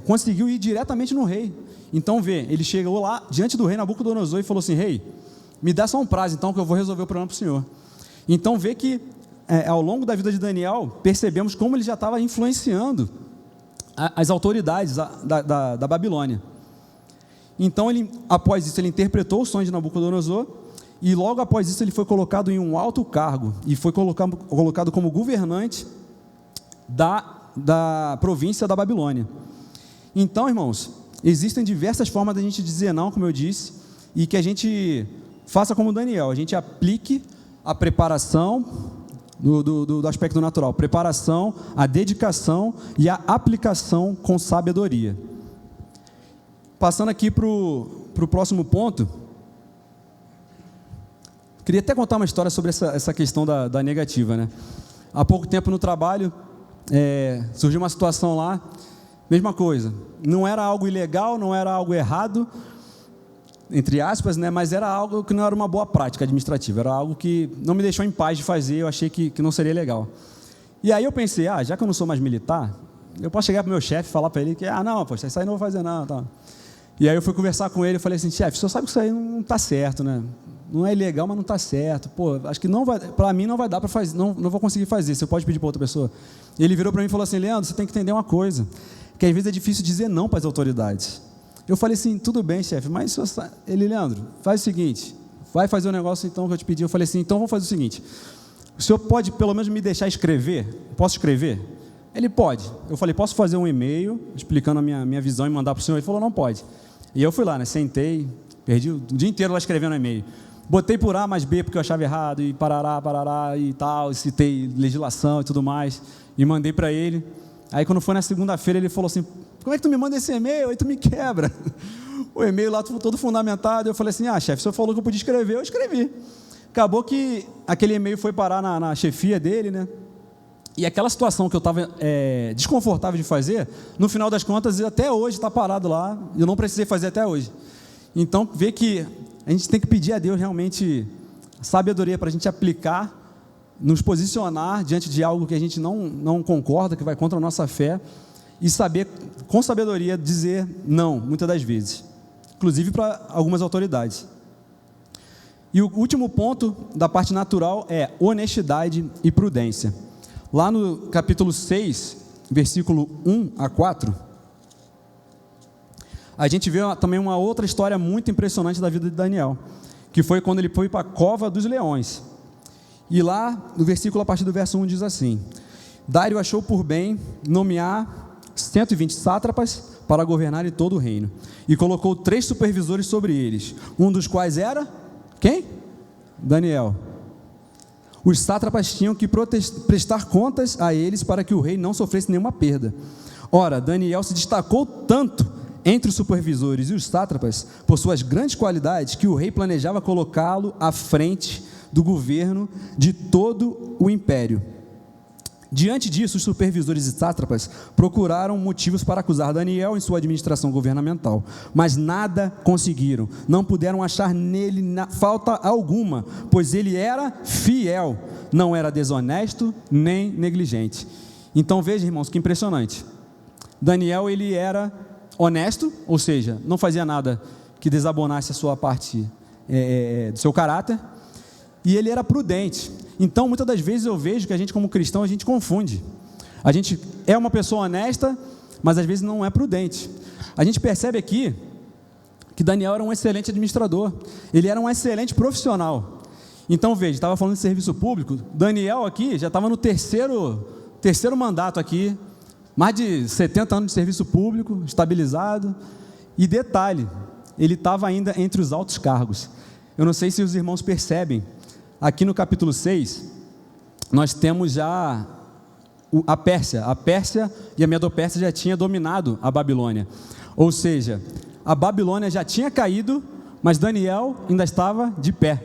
conseguiu ir diretamente no rei. Então ele chegou lá diante do rei Nabucodonosor e falou assim, rei, me dá só um prazo então que eu vou resolver o problema para o senhor. Então vê que ao longo da vida de Daniel, percebemos como ele já estava influenciando as autoridades da Babilônia. Então após isso ele interpretou o sonho de Nabucodonosor e logo após isso ele foi colocado em um alto cargo e foi colocado como governante da província da Babilônia. Então, irmãos, existem diversas formas da gente dizer não, como eu disse, e que a gente faça como Daniel, a gente aplique a preparação do aspecto natural, preparação, a dedicação e a aplicação com sabedoria. Passando aqui para o próximo ponto, queria até contar uma história sobre essa questão da negativa, né? Há pouco tempo no trabalho, surgiu uma situação lá, mesma coisa, não era algo ilegal, não era algo errado, entre aspas, né, mas era algo que não era uma boa prática administrativa, era algo que não me deixou em paz de fazer, eu achei que não seria legal. E aí eu pensei, já que eu não sou mais militar, eu posso chegar para o meu chefe e falar para ele que, não, poxa, isso aí não vou fazer não, tá. E aí eu fui conversar com ele e falei assim, chefe, o senhor sabe que isso aí não está certo, né? Não é ilegal, mas não está certo. Pô, acho que não vai, para mim não vai dar para fazer, não vou conseguir fazer, você pode pedir para outra pessoa. E ele virou para mim e falou assim, Leandro, você tem que entender uma coisa, que às vezes é difícil dizer não para as autoridades. Eu falei assim, tudo bem, chefe, mas ele, Leandro, faz o seguinte, vai fazer o negócio então que eu te pedi. Eu falei assim, então vamos fazer o seguinte, o senhor pode pelo menos me deixar escrever? Posso escrever? Ele pode. Eu falei, posso fazer um e-mail explicando a minha visão e mandar para o senhor? Ele falou, não pode. E eu fui lá, né, sentei, perdi o dia inteiro lá escrevendo e-mail. Botei por A mais B porque eu achava errado, e parará e tal, e citei legislação e tudo mais, e mandei para ele. Aí quando foi na segunda-feira ele falou assim, como é que tu me manda esse e-mail? Aí tu me quebra. O e-mail lá todo fundamentado. Eu falei assim, chefe, o senhor falou que eu podia escrever, eu escrevi. Acabou que aquele e-mail foi parar na chefia dele, né? E aquela situação que eu estava desconfortável de fazer, no final das contas, até hoje está parado lá, eu não precisei fazer até hoje. Então, vê que a gente tem que pedir a Deus realmente sabedoria para a gente aplicar, nos posicionar diante de algo que a gente não concorda, que vai contra a nossa fé, e saber, com sabedoria, dizer não, muitas das vezes, inclusive para algumas autoridades. E o último ponto da parte natural é honestidade e prudência. Lá no capítulo 6, versículo 1 a 4, a gente vê também uma outra história muito impressionante da vida de Daniel, que foi quando ele foi para a cova dos leões. E lá, no versículo, a partir do verso 1, diz assim, Dário achou por bem nomear 120 sátrapas para governarem todo o reino, e colocou 3 supervisores sobre eles, um dos quais era, quem? Daniel. Os sátrapas tinham que prestar contas a eles para que o rei não sofresse nenhuma perda. Ora, Daniel se destacou tanto entre os supervisores e os sátrapas por suas grandes qualidades que o rei planejava colocá-lo à frente do governo de todo o império. Diante disso, os supervisores e sátrapas procuraram motivos para acusar Daniel em sua administração governamental, mas nada conseguiram, não puderam achar nele falta alguma, pois ele era fiel, não era desonesto nem negligente. Então veja, irmãos, que impressionante. Daniel, ele era honesto, ou seja, não fazia nada que desabonasse a sua parte do seu caráter, e ele era prudente. Então, muitas das vezes eu vejo que a gente como cristão, a gente confunde. A gente é uma pessoa honesta, mas às vezes não é prudente. A gente percebe aqui que Daniel era um excelente administrador, ele era um excelente profissional. Então, veja, estava falando de serviço público, Daniel aqui já estava no terceiro mandato aqui, mais de 70 anos de serviço público, estabilizado, e detalhe, ele estava ainda entre os altos cargos. Eu não sei se os irmãos percebem, aqui no capítulo 6, nós temos já a Pérsia e a Medo-Pérsia já tinha dominado a Babilônia, ou seja, a Babilônia já tinha caído, mas Daniel ainda estava de pé,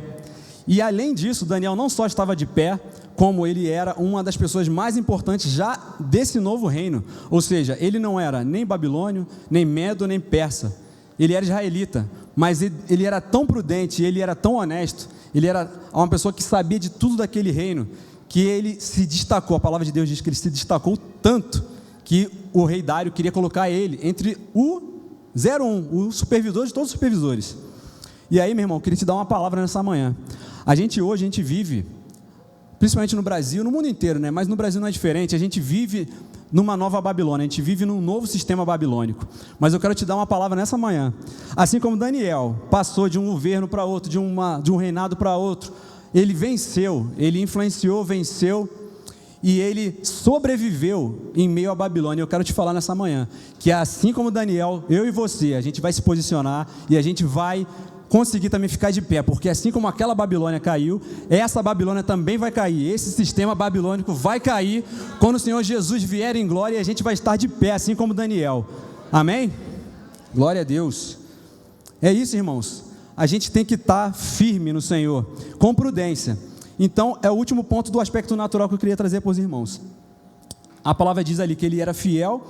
e além disso, Daniel não só estava de pé, como ele era uma das pessoas mais importantes já desse novo reino, ou seja, ele não era nem babilônio, nem medo, nem persa, ele era israelita, mas ele era tão prudente, ele era tão honesto, ele era uma pessoa que sabia de tudo daquele reino, que ele se destacou, a palavra de Deus diz que ele se destacou tanto, que o rei Dário queria colocar ele entre o 01, o supervisor de todos os supervisores. E aí, meu irmão, eu queria te dar uma palavra nessa manhã. Hoje a gente vive, principalmente no Brasil, no mundo inteiro, né? Mas no Brasil não é diferente, a gente vive numa nova Babilônia, a gente vive num novo sistema babilônico, mas eu quero te dar uma palavra nessa manhã, assim como Daniel passou de um governo para outro, de um reinado para outro, ele venceu, ele influenciou, venceu, e ele sobreviveu em meio à Babilônia. Eu quero te falar nessa manhã, que assim como Daniel, eu e você, a gente vai se posicionar, e a gente vai conseguir também ficar de pé, porque assim como aquela Babilônia caiu, essa Babilônia também vai cair, esse sistema babilônico vai cair, quando o Senhor Jesus vier em glória, e a gente vai estar de pé, assim como Daniel, amém? Glória a Deus. É isso, irmãos, a gente tem que estar firme no Senhor, com prudência. Então, é o último ponto do aspecto natural que eu queria trazer para os irmãos. A palavra diz ali que ele era fiel,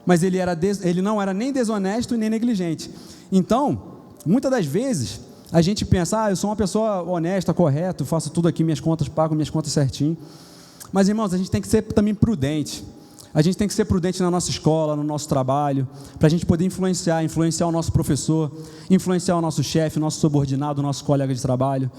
mas ele não era nem desonesto nem negligente. Então, muitas das vezes, a gente pensa, eu sou uma pessoa honesta, correta, faço tudo aqui, minhas contas, pago minhas contas certinho. Mas, irmãos, a gente tem que ser também prudente. A gente tem que ser prudente na nossa escola, no nosso trabalho, para a gente poder influenciar o nosso professor, influenciar o nosso chefe, o nosso subordinado, o nosso colega de trabalho.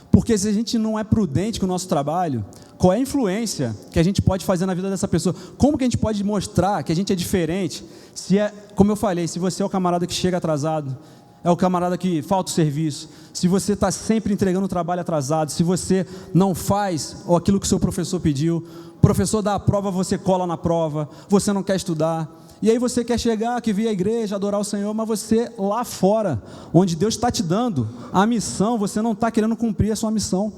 Porque se a gente não é prudente com o nosso trabalho, qual é a influência que a gente pode fazer na vida dessa pessoa? Como que a gente pode mostrar que a gente é diferente? Se é, como eu falei, se você é o camarada que chega atrasado, é o camarada que falta o serviço, se você está sempre entregando o trabalho atrasado, se você não faz aquilo que o seu professor pediu, o professor dá a prova, você cola na prova, você não quer estudar, e aí você quer chegar, que vir à igreja, adorar o Senhor, mas você lá fora, onde Deus está te dando a missão, você não está querendo cumprir a sua missão.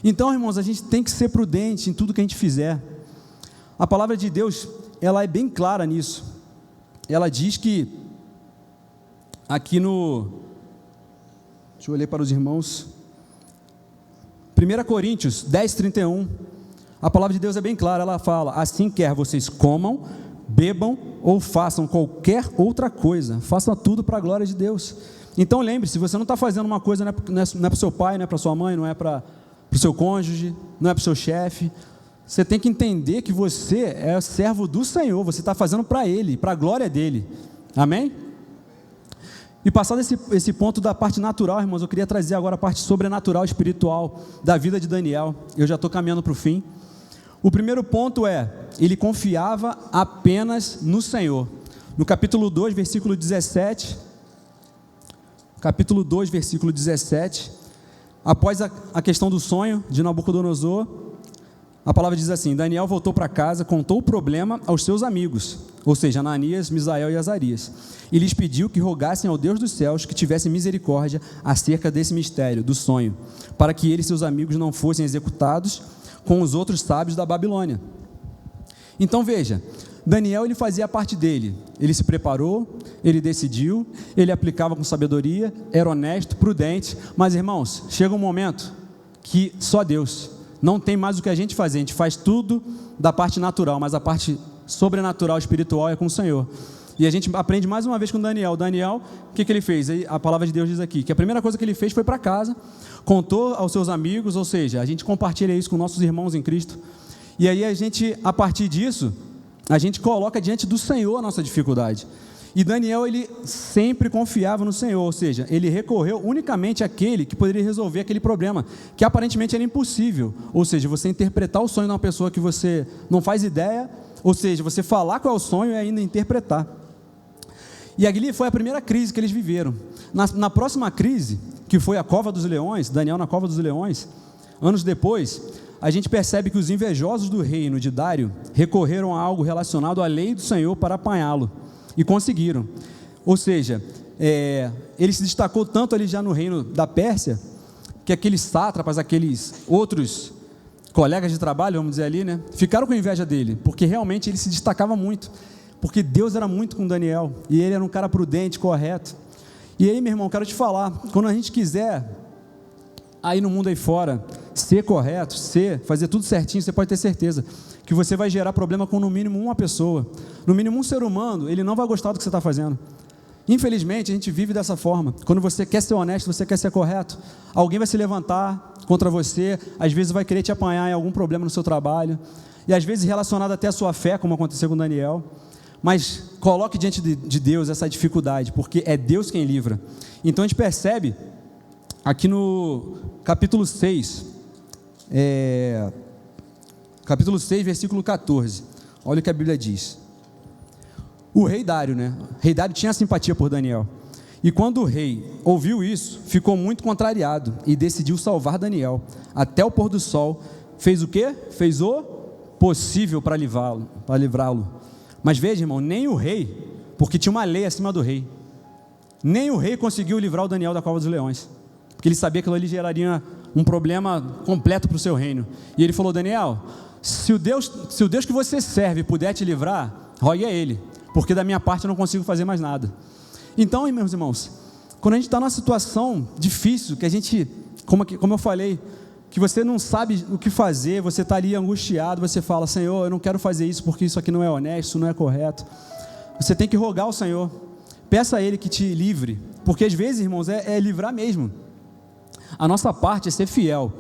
Então, irmãos, a gente tem que ser prudente em tudo que a gente fizer. A palavra de Deus, ela é bem clara nisso. Ela diz que, aqui deixa eu ler para os irmãos, 1 Coríntios 10:31, a palavra de Deus é bem clara, ela fala: assim quer vocês comam, bebam ou façam qualquer outra coisa, façam tudo para a glória de Deus. Então lembre-se, você não está fazendo uma coisa, não é para o seu pai, não é para sua mãe, não é para o seu cônjuge, não é para o seu chefe. Você tem que entender que você é servo do Senhor, você está fazendo para Ele, para a glória dEle, amém? E passado esse ponto da parte natural, irmãos, eu queria trazer agora a parte sobrenatural, espiritual, da vida de Daniel. Eu já estou caminhando para o fim. O primeiro ponto é, ele confiava apenas no Senhor. No capítulo 2, versículo 17, após a questão do sonho de Nabucodonosor, a palavra diz assim: Daniel voltou para casa, contou o problema aos seus amigos, ou seja, Ananias, Misael e Azarias, e lhes pediu que rogassem ao Deus dos céus que tivesse misericórdia acerca desse mistério, do sonho, para que ele e seus amigos não fossem executados com os outros sábios da Babilônia. Então veja, Daniel, ele fazia a parte dele, ele se preparou, ele decidiu, ele aplicava com sabedoria, era honesto, prudente, mas irmãos, chega um momento que só Deus, não tem mais o que a gente fazer, a gente faz tudo da parte natural, mas a parte sobrenatural, espiritual é com o Senhor. E a gente aprende mais uma vez com Daniel. Daniel, o que ele fez? A palavra de Deus diz aqui, que a primeira coisa que ele fez foi para casa, contou aos seus amigos, ou seja, a gente compartilha isso com nossos irmãos em Cristo, e aí a gente, a partir disso, a gente coloca diante do Senhor a nossa dificuldade. E Daniel, ele sempre confiava no Senhor, ou seja, ele recorreu unicamente àquele que poderia resolver aquele problema, que aparentemente era impossível, ou seja, você interpretar o sonho de uma pessoa que você não faz ideia, ou seja, você falar qual é o sonho e ainda interpretar. E ali foi a primeira crise que eles viveram. Na próxima crise, que foi a Cova dos Leões, Daniel na Cova dos Leões, anos depois, a gente percebe que os invejosos do reino de Dário recorreram a algo relacionado à lei do Senhor para apanhá-lo, e conseguiram. Ou seja, ele se destacou tanto ali já no reino da Pérsia, que aqueles sátrapas, aqueles outros colegas de trabalho, vamos dizer ali, né, ficaram com inveja dele, porque realmente ele se destacava muito, porque Deus era muito com Daniel, e ele era um cara prudente, correto. E aí, meu irmão, quero te falar, quando a gente quiser, aí no mundo aí fora, ser correto, fazer tudo certinho, você pode ter certeza que você vai gerar problema com no mínimo uma pessoa, no mínimo um ser humano, ele não vai gostar do que você está fazendo. Infelizmente, a gente vive dessa forma. Quando você quer ser honesto, você quer ser correto, alguém vai se levantar contra você, às vezes vai querer te apanhar em algum problema no seu trabalho, e às vezes relacionado até à sua fé, como aconteceu com Daniel. Mas coloque diante de Deus essa dificuldade, porque é Deus quem livra. Então a gente percebe aqui no capítulo 6, versículo 14, olha o que a Bíblia diz. O rei Dário, O rei Dário tinha simpatia por Daniel, e quando o rei ouviu isso, ficou muito contrariado, e decidiu salvar Daniel, até o pôr do sol. Fez o quê? Fez o possível para livrá-lo. Mas veja, irmão, nem o rei, porque tinha uma lei acima do rei, nem o rei conseguiu livrar o Daniel da Cova dos Leões, porque ele sabia que aquilo ali geraria um problema completo para o seu reino. E ele falou: Daniel, se o Deus que você serve puder te livrar, rogue a ele, porque da minha parte eu não consigo fazer mais nada. Então, meus irmãos, quando a gente está numa situação difícil, que a gente, como eu falei, que você não sabe o que fazer, você está ali angustiado, você fala: Senhor, eu não quero fazer isso porque isso aqui não é honesto, isso não é correto. Você tem que rogar ao Senhor, peça a Ele que te livre, porque às vezes, irmãos, é livrar mesmo. A nossa parte é ser fiel,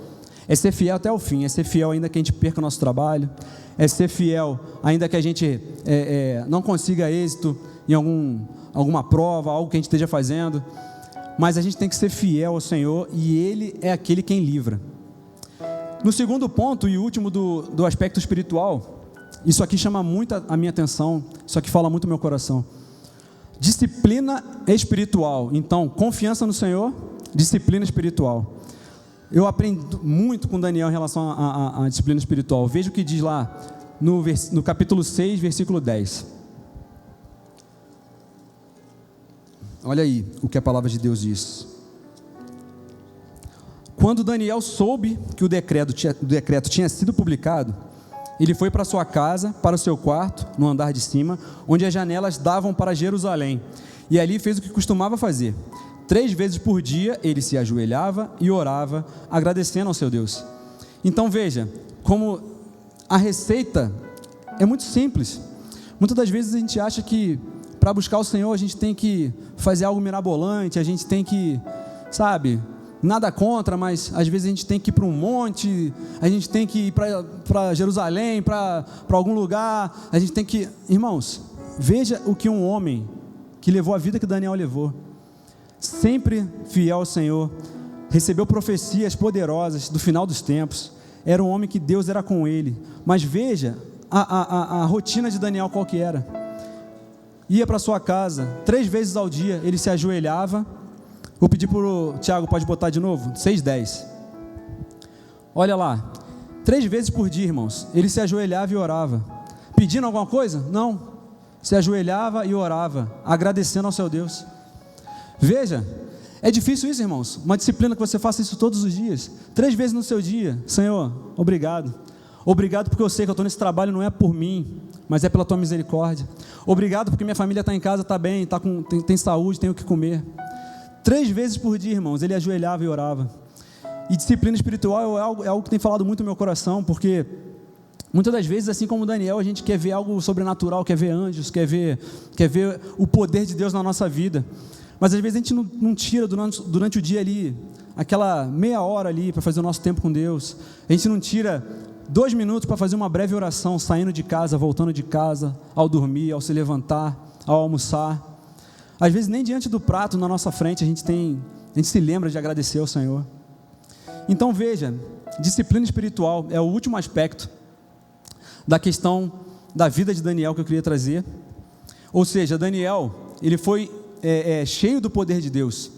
É ser fiel até o fim, é ser fiel ainda que a gente perca o nosso trabalho, é ser fiel ainda que a gente não consiga êxito em alguma prova, algo que a gente esteja fazendo, mas a gente tem que ser fiel ao Senhor e Ele é aquele quem livra. No segundo ponto e último do aspecto espiritual, isso aqui chama muito a minha atenção, isso aqui fala muito no meu coração. Disciplina espiritual. Então, confiança no Senhor, disciplina espiritual. Eu aprendo muito com Daniel em relação à disciplina espiritual. Veja o que diz lá no capítulo 6, versículo 10. Olha aí o que a palavra de Deus diz. Quando Daniel soube que o decreto tinha sido publicado, ele foi para sua casa, para o seu quarto, no andar de cima, onde as janelas davam para Jerusalém, e ali fez o que costumava fazer. 3 vezes por dia ele se ajoelhava e orava, agradecendo ao seu Deus. Então veja, como a receita é muito simples. Muitas das vezes a gente acha que para buscar o Senhor a gente tem que fazer algo mirabolante, a gente tem que, sabe, nada contra, mas às vezes a gente tem que ir para um monte, a gente tem que ir para Jerusalém, para algum lugar, a gente tem que... Irmãos, veja o que um homem que levou a vida que Daniel levou, sempre fiel ao Senhor, recebeu profecias poderosas do final dos tempos, era um homem que Deus era com ele, mas veja a rotina de Daniel qual que era. Ia para sua casa, 3 vezes ao dia ele se ajoelhava. Vou pedir para o Tiago, pode botar de novo? 6:10. Olha lá, 3 vezes por dia, irmãos, ele se ajoelhava e orava. Pedindo alguma coisa? Não. Se ajoelhava e orava, agradecendo ao seu Deus. Veja, é difícil isso, irmãos. Uma disciplina que você faça isso todos os dias. 3 vezes no seu dia. Senhor, obrigado. Obrigado porque eu sei que eu estou nesse trabalho não é por mim, mas é pela tua misericórdia. Obrigado porque minha família está em casa, está bem, tem saúde, tem o que comer. 3 vezes por dia, irmãos, ele ajoelhava e orava. E disciplina espiritual é algo que tem falado muito no meu coração, porque muitas das vezes, assim como Daniel, a gente quer ver algo sobrenatural, quer ver anjos, quer ver o poder de Deus na nossa vida. Mas às vezes a gente não tira durante o dia ali, aquela meia hora ali para fazer o nosso tempo com Deus. A gente não tira 2 minutos para fazer uma breve oração, saindo de casa, voltando de casa, ao dormir, ao se levantar, ao almoçar. Às vezes nem diante do prato na nossa frente a gente se lembra de agradecer ao Senhor. Então veja, disciplina espiritual é o último aspecto da questão da vida de Daniel que eu queria trazer. Ou seja, Daniel, ele foi cheio do poder de Deus,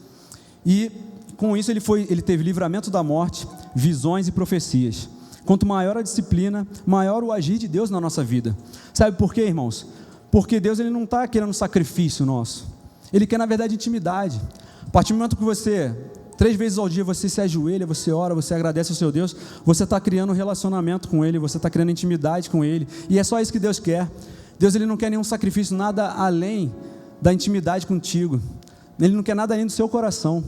e com isso ele teve livramento da morte, visões e profecias. Quanto maior a disciplina, maior o agir de Deus na nossa vida. Sabe por quê, irmãos? Porque Deus ele não está querendo sacrifício nosso, Ele quer na verdade intimidade. A partir do momento que você 3 vezes ao dia você se ajoelha, você ora, você agradece ao seu Deus, você está criando um relacionamento com Ele, você está criando intimidade com Ele, e é só isso que Deus quer. Deus ele não quer nenhum sacrifício, nada além da intimidade contigo. Ele não quer nada além do seu coração.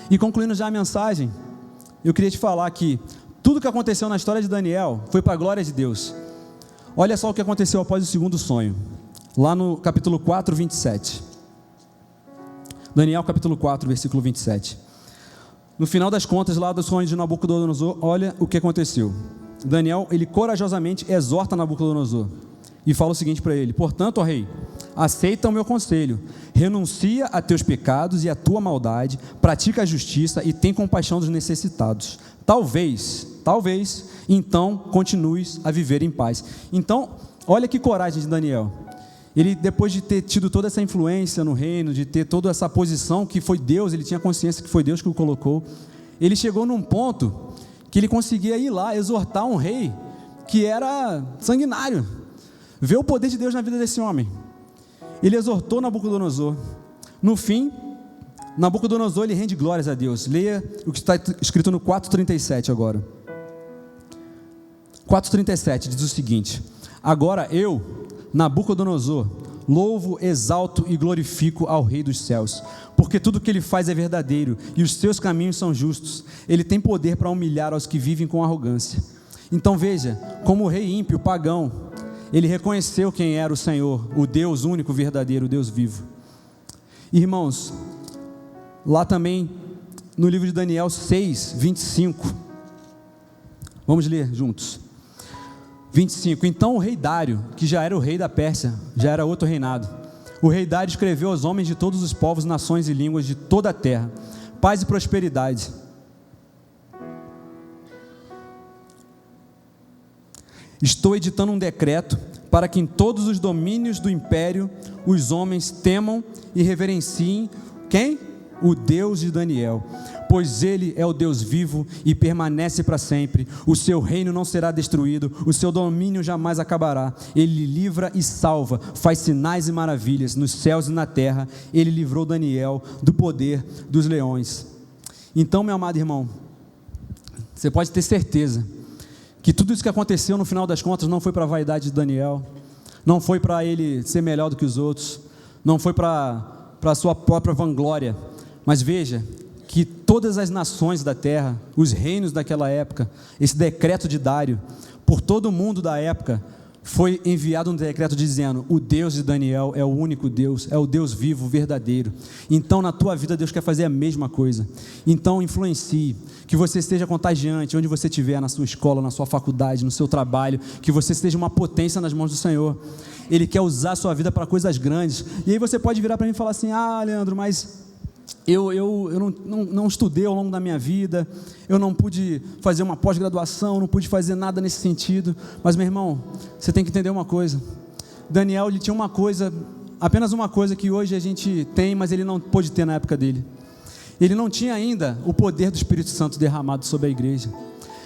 E concluindo já a mensagem, eu queria te falar que tudo que aconteceu na história de Daniel foi para a glória de Deus. Olha só o que aconteceu após o segundo sonho, lá no capítulo 4, 27. Daniel capítulo 4, versículo 27. No final das contas, lá do sonho de Nabucodonosor, olha o que aconteceu. Daniel, ele corajosamente exorta Nabucodonosor e fala o seguinte para ele: portanto, ó rei, aceita o meu conselho, renuncia a teus pecados e a tua maldade, pratica a justiça e tem compaixão dos necessitados. Talvez, então continues a viver em paz. Então, olha que coragem de Daniel. Ele, depois de ter tido toda essa influência no reino, de ter toda essa posição que foi Deus, ele tinha consciência que foi Deus que o colocou, ele chegou num ponto que ele conseguia ir lá exortar um rei que era sanguinário, ver o poder de Deus na vida desse homem. Ele exortou Nabucodonosor. No fim, Nabucodonosor ele rende glórias a Deus. Leia o que está escrito no 4:37 agora. 4:37 diz o seguinte: agora eu, Nabucodonosor, louvo, exalto e glorifico ao Rei dos céus, porque tudo que ele faz é verdadeiro e os seus caminhos são justos. Ele tem poder para humilhar aos que vivem com arrogância. Então veja, como o rei ímpio, pagão, ele reconheceu quem era o Senhor, o Deus único, verdadeiro, o Deus vivo. Irmãos, lá também no livro de Daniel 6, 25, Vamos ler juntos. 25. Então o rei Dário, que já era o rei da Pérsia, já era outro reinado, o rei Dário escreveu aos homens de todos os povos, nações e línguas de toda a terra: paz e prosperidade. Estou editando um decreto para que em todos os domínios do império os homens temam e reverenciem quem? O Deus de Daniel, pois ele é o Deus vivo e permanece para sempre. O seu reino não será destruído, o seu domínio jamais acabará. Ele livra e salva, faz sinais e maravilhas nos céus e na terra. Ele livrou Daniel do poder dos leões. Então, meu amado irmão, você pode ter certeza que tudo isso que aconteceu no final das contas não foi para a vaidade de Daniel, não foi para ele ser melhor do que os outros, não foi para a sua própria vanglória. Mas veja que todas as nações da terra, os reinos daquela época, esse decreto de Dário, por todo o mundo da época, foi enviado um decreto dizendo: o Deus de Daniel é o único Deus, é o Deus vivo, verdadeiro. Então na tua vida Deus quer fazer a mesma coisa. Então influencie, que você seja contagiante, onde você estiver, na sua escola, na sua faculdade, no seu trabalho, que você seja uma potência nas mãos do Senhor. Ele quer usar a sua vida para coisas grandes. E aí você pode virar para mim e falar assim: ah, Leandro, mas eu não estudei ao longo da minha vida, eu não pude fazer uma pós-graduação, não pude fazer nada nesse sentido. Mas, meu irmão, você tem que entender uma coisa: Daniel, ele tinha uma coisa, apenas uma coisa que hoje a gente tem, mas ele não pôde ter na época dele. Ele não tinha ainda o poder do Espírito Santo derramado sobre a igreja.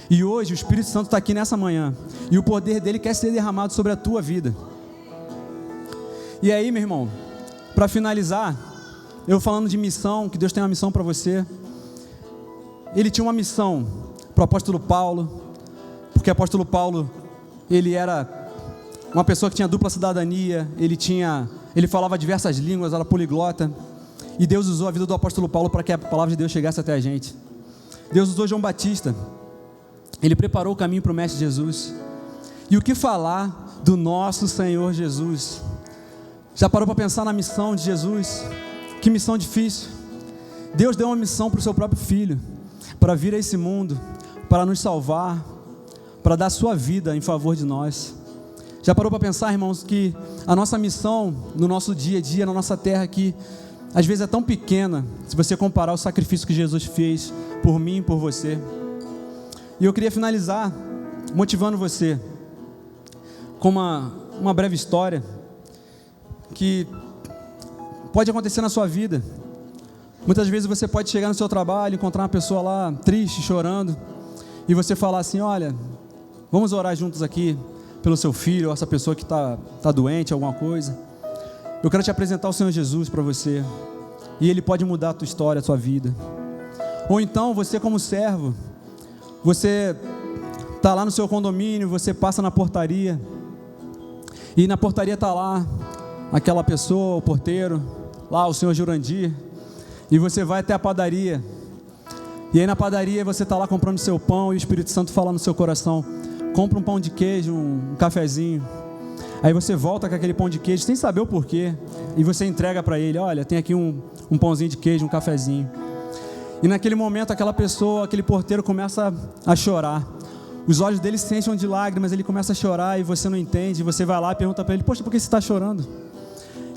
E hoje o Espírito Santo está aqui nessa manhã, e o poder dele quer ser derramado sobre a tua vida. E aí, meu irmão, para finalizar, eu falando de missão, que Deus tem uma missão para você. Ele tinha uma missão para o apóstolo Paulo, porque o apóstolo Paulo, ele era uma pessoa que tinha dupla cidadania, ele falava diversas línguas, era poliglota, e Deus usou a vida do apóstolo Paulo para que a palavra de Deus chegasse até a gente. Deus usou João Batista, ele preparou o caminho para o Mestre Jesus. E o que falar do nosso Senhor Jesus? Já parou para pensar na missão de Jesus? Que missão difícil. Deus deu uma missão para o seu próprio Filho, para vir a esse mundo, para nos salvar, para dar sua vida em favor de nós. Já parou para pensar, irmãos, que a nossa missão no nosso dia a dia, na nossa terra aqui, às vezes é tão pequena, se você comparar o sacrifício que Jesus fez por mim e por você. E eu queria finalizar motivando você com uma breve história que pode acontecer na sua vida. Muitas vezes você pode chegar no seu trabalho, encontrar uma pessoa lá triste, chorando, e você falar assim: olha, vamos orar juntos aqui pelo seu filho, ou essa pessoa que está doente, alguma coisa. Eu quero te apresentar o Senhor Jesus para você, e Ele pode mudar a tua história, a tua vida. Ou então você, como servo, você está lá no seu condomínio, você passa na portaria, e na portaria está lá aquela pessoa, o porteiro, lá o senhor Jurandir, e você vai até a padaria, e aí na padaria você está lá comprando seu pão, e o Espírito Santo fala no seu coração: compra um pão de queijo, um cafezinho. Aí você volta com aquele pão de queijo, sem saber o porquê, e você entrega para ele: olha, tem aqui um pãozinho de queijo, um cafezinho. E naquele momento aquela pessoa, aquele porteiro começa a chorar, os olhos dele se enchem de lágrimas, ele começa a chorar, e você não entende, você vai lá e pergunta para ele: poxa, por que você está chorando?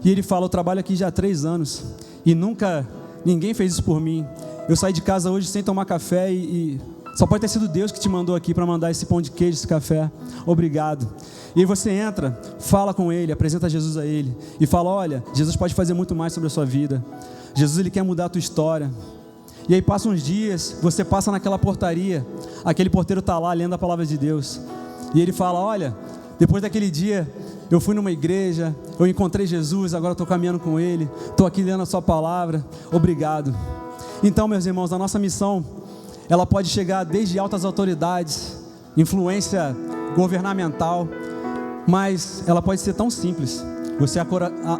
E ele fala: eu trabalho aqui já há 3 anos e nunca ninguém fez isso por mim. Eu saí de casa hoje sem tomar café e só pode ter sido Deus que te mandou aqui para mandar esse pão de queijo, esse café. Obrigado. E aí você entra, fala com ele, apresenta Jesus a ele e fala: olha, Jesus pode fazer muito mais sobre a sua vida. Jesus, ele quer mudar a tua história. E aí passam uns dias, você passa naquela portaria, aquele porteiro está lá lendo a palavra de Deus, e ele fala: olha, depois daquele dia eu fui numa igreja, eu encontrei Jesus, agora estou caminhando com Ele, estou aqui lendo a sua palavra, obrigado. Então, meus irmãos, a nossa missão, ela pode chegar desde altas autoridades, influência governamental, mas ela pode ser tão simples, você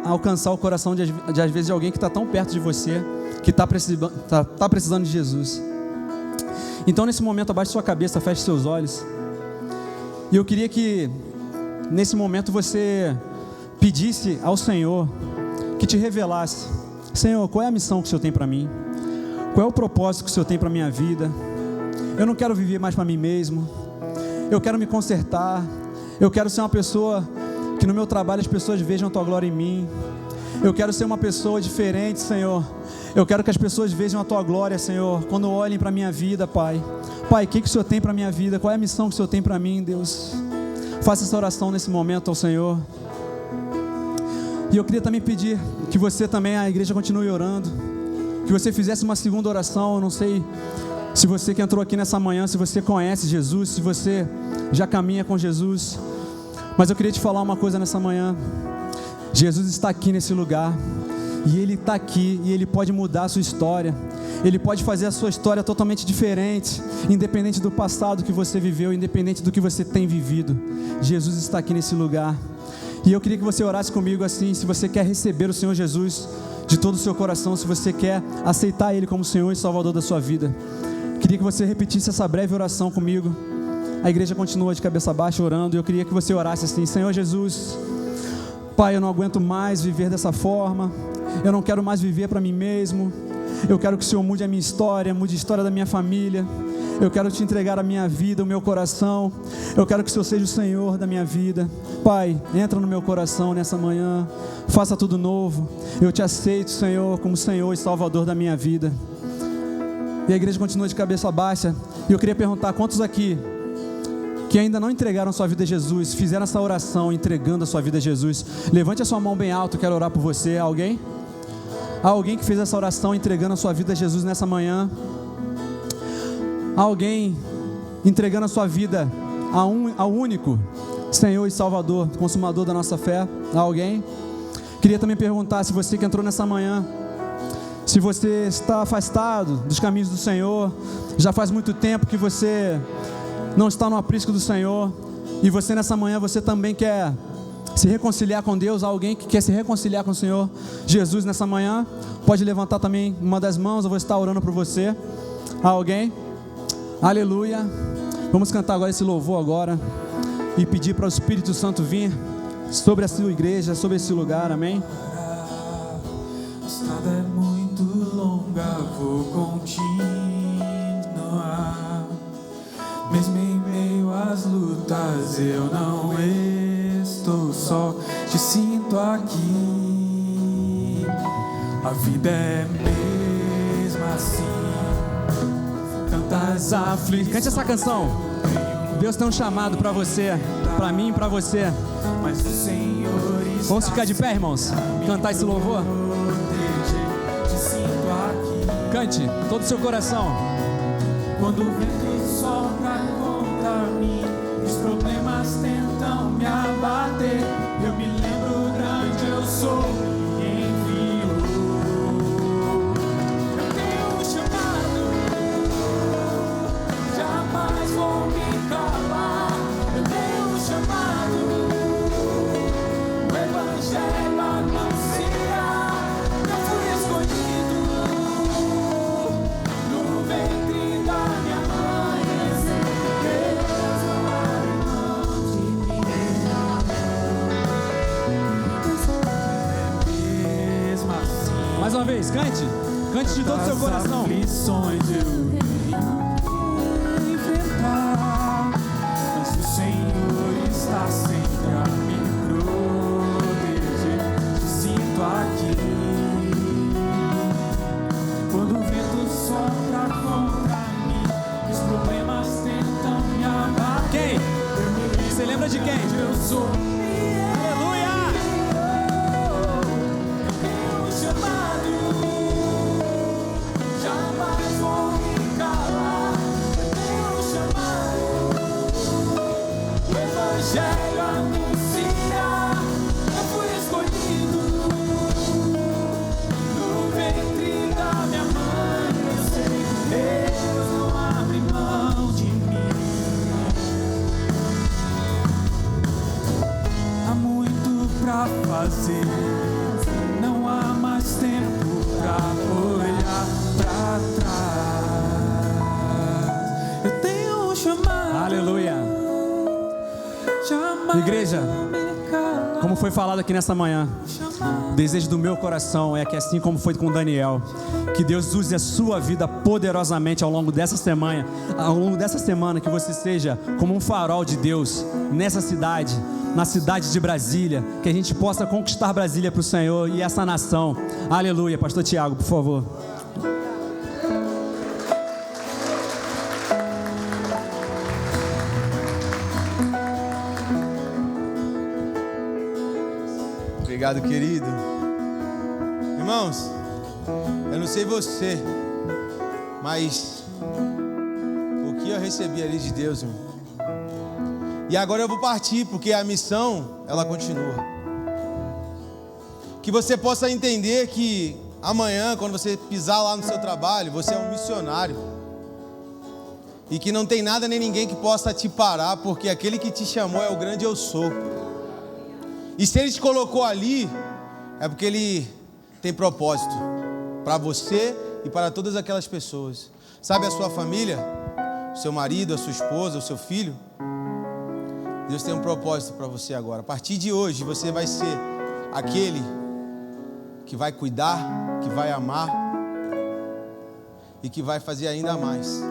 alcançar o coração de às vezes de alguém que está tão perto de você, que está precisando de Jesus. Então nesse momento, abaixe sua cabeça, feche seus olhos, e eu queria que nesse momento você pedisse ao Senhor que te revelasse: Senhor, qual é a missão que o Senhor tem para mim? Qual é o propósito que o Senhor tem para a minha vida? Eu não quero viver mais para mim mesmo, eu quero me consertar, eu quero ser uma pessoa que no meu trabalho as pessoas vejam a tua glória em mim. Eu quero ser uma pessoa diferente, Senhor. Eu quero que as pessoas vejam a tua glória, Senhor, quando olhem para a minha vida, Pai. Pai, o que o Senhor tem para a minha vida? Qual é a missão que o Senhor tem para mim, Deus? Faça essa oração nesse momento ao Senhor. E eu queria também pedir que você também, a igreja, continue orando, que você fizesse uma segunda oração. Eu não sei se você que entrou aqui nessa manhã, se você conhece Jesus, se você já caminha com Jesus, mas eu queria te falar uma coisa nessa manhã. Jesus está aqui nesse lugar, e Ele está aqui, e Ele pode mudar a sua história. Ele pode fazer a sua história totalmente diferente, independente do passado que você viveu, independente do que você tem vivido. Jesus está aqui nesse lugar. E eu queria que você orasse comigo assim, se você quer receber o Senhor Jesus de todo o seu coração, se você quer aceitar Ele como Senhor e Salvador da sua vida. Queria que você repetisse essa breve oração comigo. A igreja continua de cabeça baixa orando, e eu queria que você orasse assim: Senhor Jesus, Pai, eu não aguento mais viver dessa forma, eu não quero mais viver para mim mesmo, eu quero que o Senhor mude a minha história, mude a história da minha família, eu quero te entregar a minha vida, o meu coração, eu quero que o Senhor seja o Senhor da minha vida. Pai, entra no meu coração nessa manhã, faça tudo novo, eu te aceito, Senhor, como Senhor e Salvador da minha vida. E a igreja continua de cabeça baixa, e eu queria perguntar: quantos aqui que ainda não entregaram sua vida a Jesus, fizeram essa oração entregando a sua vida a Jesus? Levante a sua mão bem alto, eu quero orar por você. Alguém? Alguém que fez essa oração entregando a sua vida a Jesus nessa manhã? Alguém entregando a sua vida ao único Senhor e Salvador, consumador da nossa fé? Alguém? Queria também perguntar, se você que entrou nessa manhã, se você está afastado dos caminhos do Senhor, já faz muito tempo que você não está no aprisco do Senhor, e você nessa manhã, você também quer se reconciliar com Deus. Alguém que quer se reconciliar com o Senhor Jesus nessa manhã, pode levantar também uma das mãos, eu vou estar orando por você. Alguém? Aleluia. Vamos cantar agora esse louvor agora, e pedir para o Espírito Santo vir sobre a sua igreja, sobre esse lugar, amém? A estrada é muito longa, vou continuar. Mesmo em meio às lutas, eu não estou só, te sinto aqui. A vida é mesmo assim, tantas aflições. Cante essa canção. Deus tem um chamado para você, para mim e para você. Mas o Senhor está. Vamos ficar de pé, irmãos? Cantar esse louvor? Te sinto aqui. Cante, todo o seu coração. Quando o vento sopra contra mim, os problemas tentam me abater. Eu me lembro grande, eu sou e envio. Eu tenho um chamado, jamais vou me calar. Eu tenho um chamado, o Evangelho anunciar. Eu fui escolhido no ventre da minha mãe. Deus não abre mão de mim. Mesmo assim, Mais uma vez, cante. Cante de todo o seu coração. aflições eu enfrentar, mas o Senhor está sempre a me proteger. Te sinto aqui. Quando o vento sopra contra mim, os problemas tentam me abater. Quem? Você lembra de quem? Eu sou. Aleluia! Tenho um chamado, jamais vou me calar. Tenho um chamado, o Evangelho anunciar. Eu fui escolhido no ventre da minha mãe. Eu sei que Deus não abre mão de mim. Há muito pra fazer, não há mais tempo pra olhar pra trás. Eu tenho um chamado, Aleluia! jamais Igreja, vou me calar. como foi falado aqui nessa manhã, Chamado desejo do meu coração é que, assim como foi com Daniel, que Deus use a sua vida poderosamente ao longo dessa semana, que você seja como um farol de Deus nessa cidade, na cidade de Brasília, que a gente possa conquistar Brasília para o Senhor e essa nação. Aleluia. Pastor Tiago, por favor. Obrigado, querido. Irmãos, eu não sei você, mas o que eu recebi ali de Deus, irmão. E agora eu vou partir, porque a missão, ela continua. Que você possa entender que amanhã, quando você pisar lá no seu trabalho, você é um missionário. E que não tem nada nem ninguém que possa te parar, porque aquele que te chamou é o grande eu sou. E se Ele te colocou ali, é porque Ele tem propósito para você e para todas aquelas pessoas. Sabe a sua família, o seu marido, a sua esposa, o seu filho? Deus tem um propósito para você agora. A partir de hoje, você vai ser aquele que vai cuidar, que vai amar e que vai fazer ainda mais.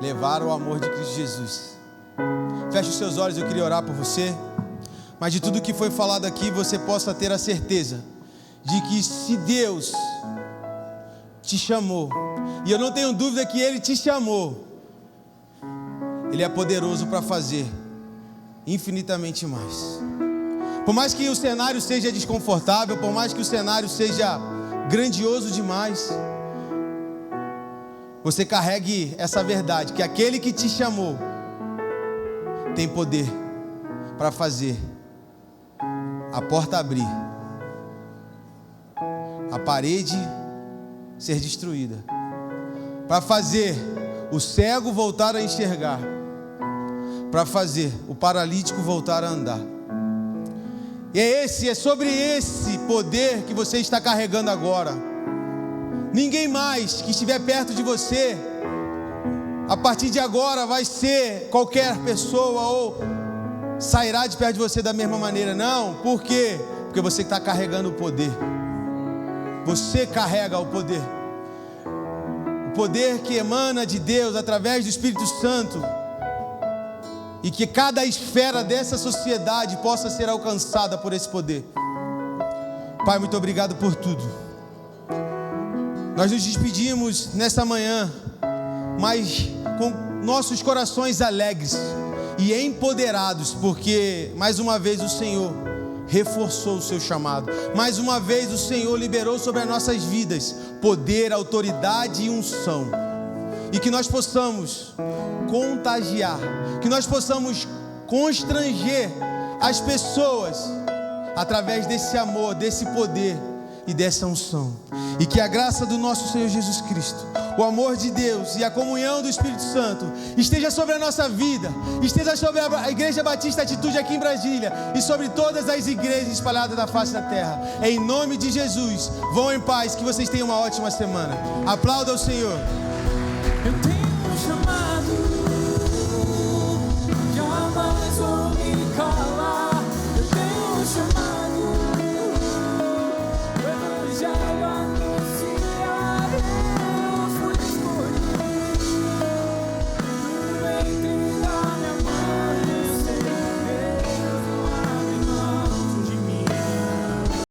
Levar o amor de Cristo Jesus. Feche os seus olhos, eu queria orar por você. Mas de tudo que foi falado aqui, você possa ter a certeza de que se Deus te chamou, e eu não tenho dúvida que Ele te chamou, Ele é poderoso para fazer infinitamente mais. Por mais que o cenário seja desconfortável, por mais que o cenário seja grandioso demais, você carregue essa verdade, que aquele que te chamou tem poder para fazer a porta abrir, a parede ser destruída, para fazer o cego voltar a enxergar, para fazer o paralítico voltar a andar. E é sobre esse poder que você está carregando agora. Ninguém mais que estiver perto de você, a partir de agora, vai ser qualquer pessoa ou sairá de perto de você da mesma maneira. Não, por quê? Porque você está carregando o poder. Você carrega o poder. O poder que emana de Deus através do Espírito Santo. E que cada esfera dessa sociedade possa ser alcançada por esse poder. Pai, muito obrigado por tudo. Nós nos despedimos nessa manhã, mas com nossos corações alegres e empoderados, porque mais uma vez o Senhor reforçou o seu chamado. Mais uma vez o Senhor liberou sobre as nossas vidas poder, autoridade e unção. E que nós possamos contagiar, que nós possamos constranger as pessoas através desse amor, desse poder e dessa unção. E que a graça do nosso Senhor Jesus Cristo, o amor de Deus e a comunhão do Espírito Santo esteja sobre a nossa vida, esteja sobre a Igreja Batista Atitude aqui em Brasília e sobre todas as igrejas espalhadas da face da terra. Em nome de Jesus, vão em paz, que vocês tenham uma ótima semana. Aplauda o Senhor.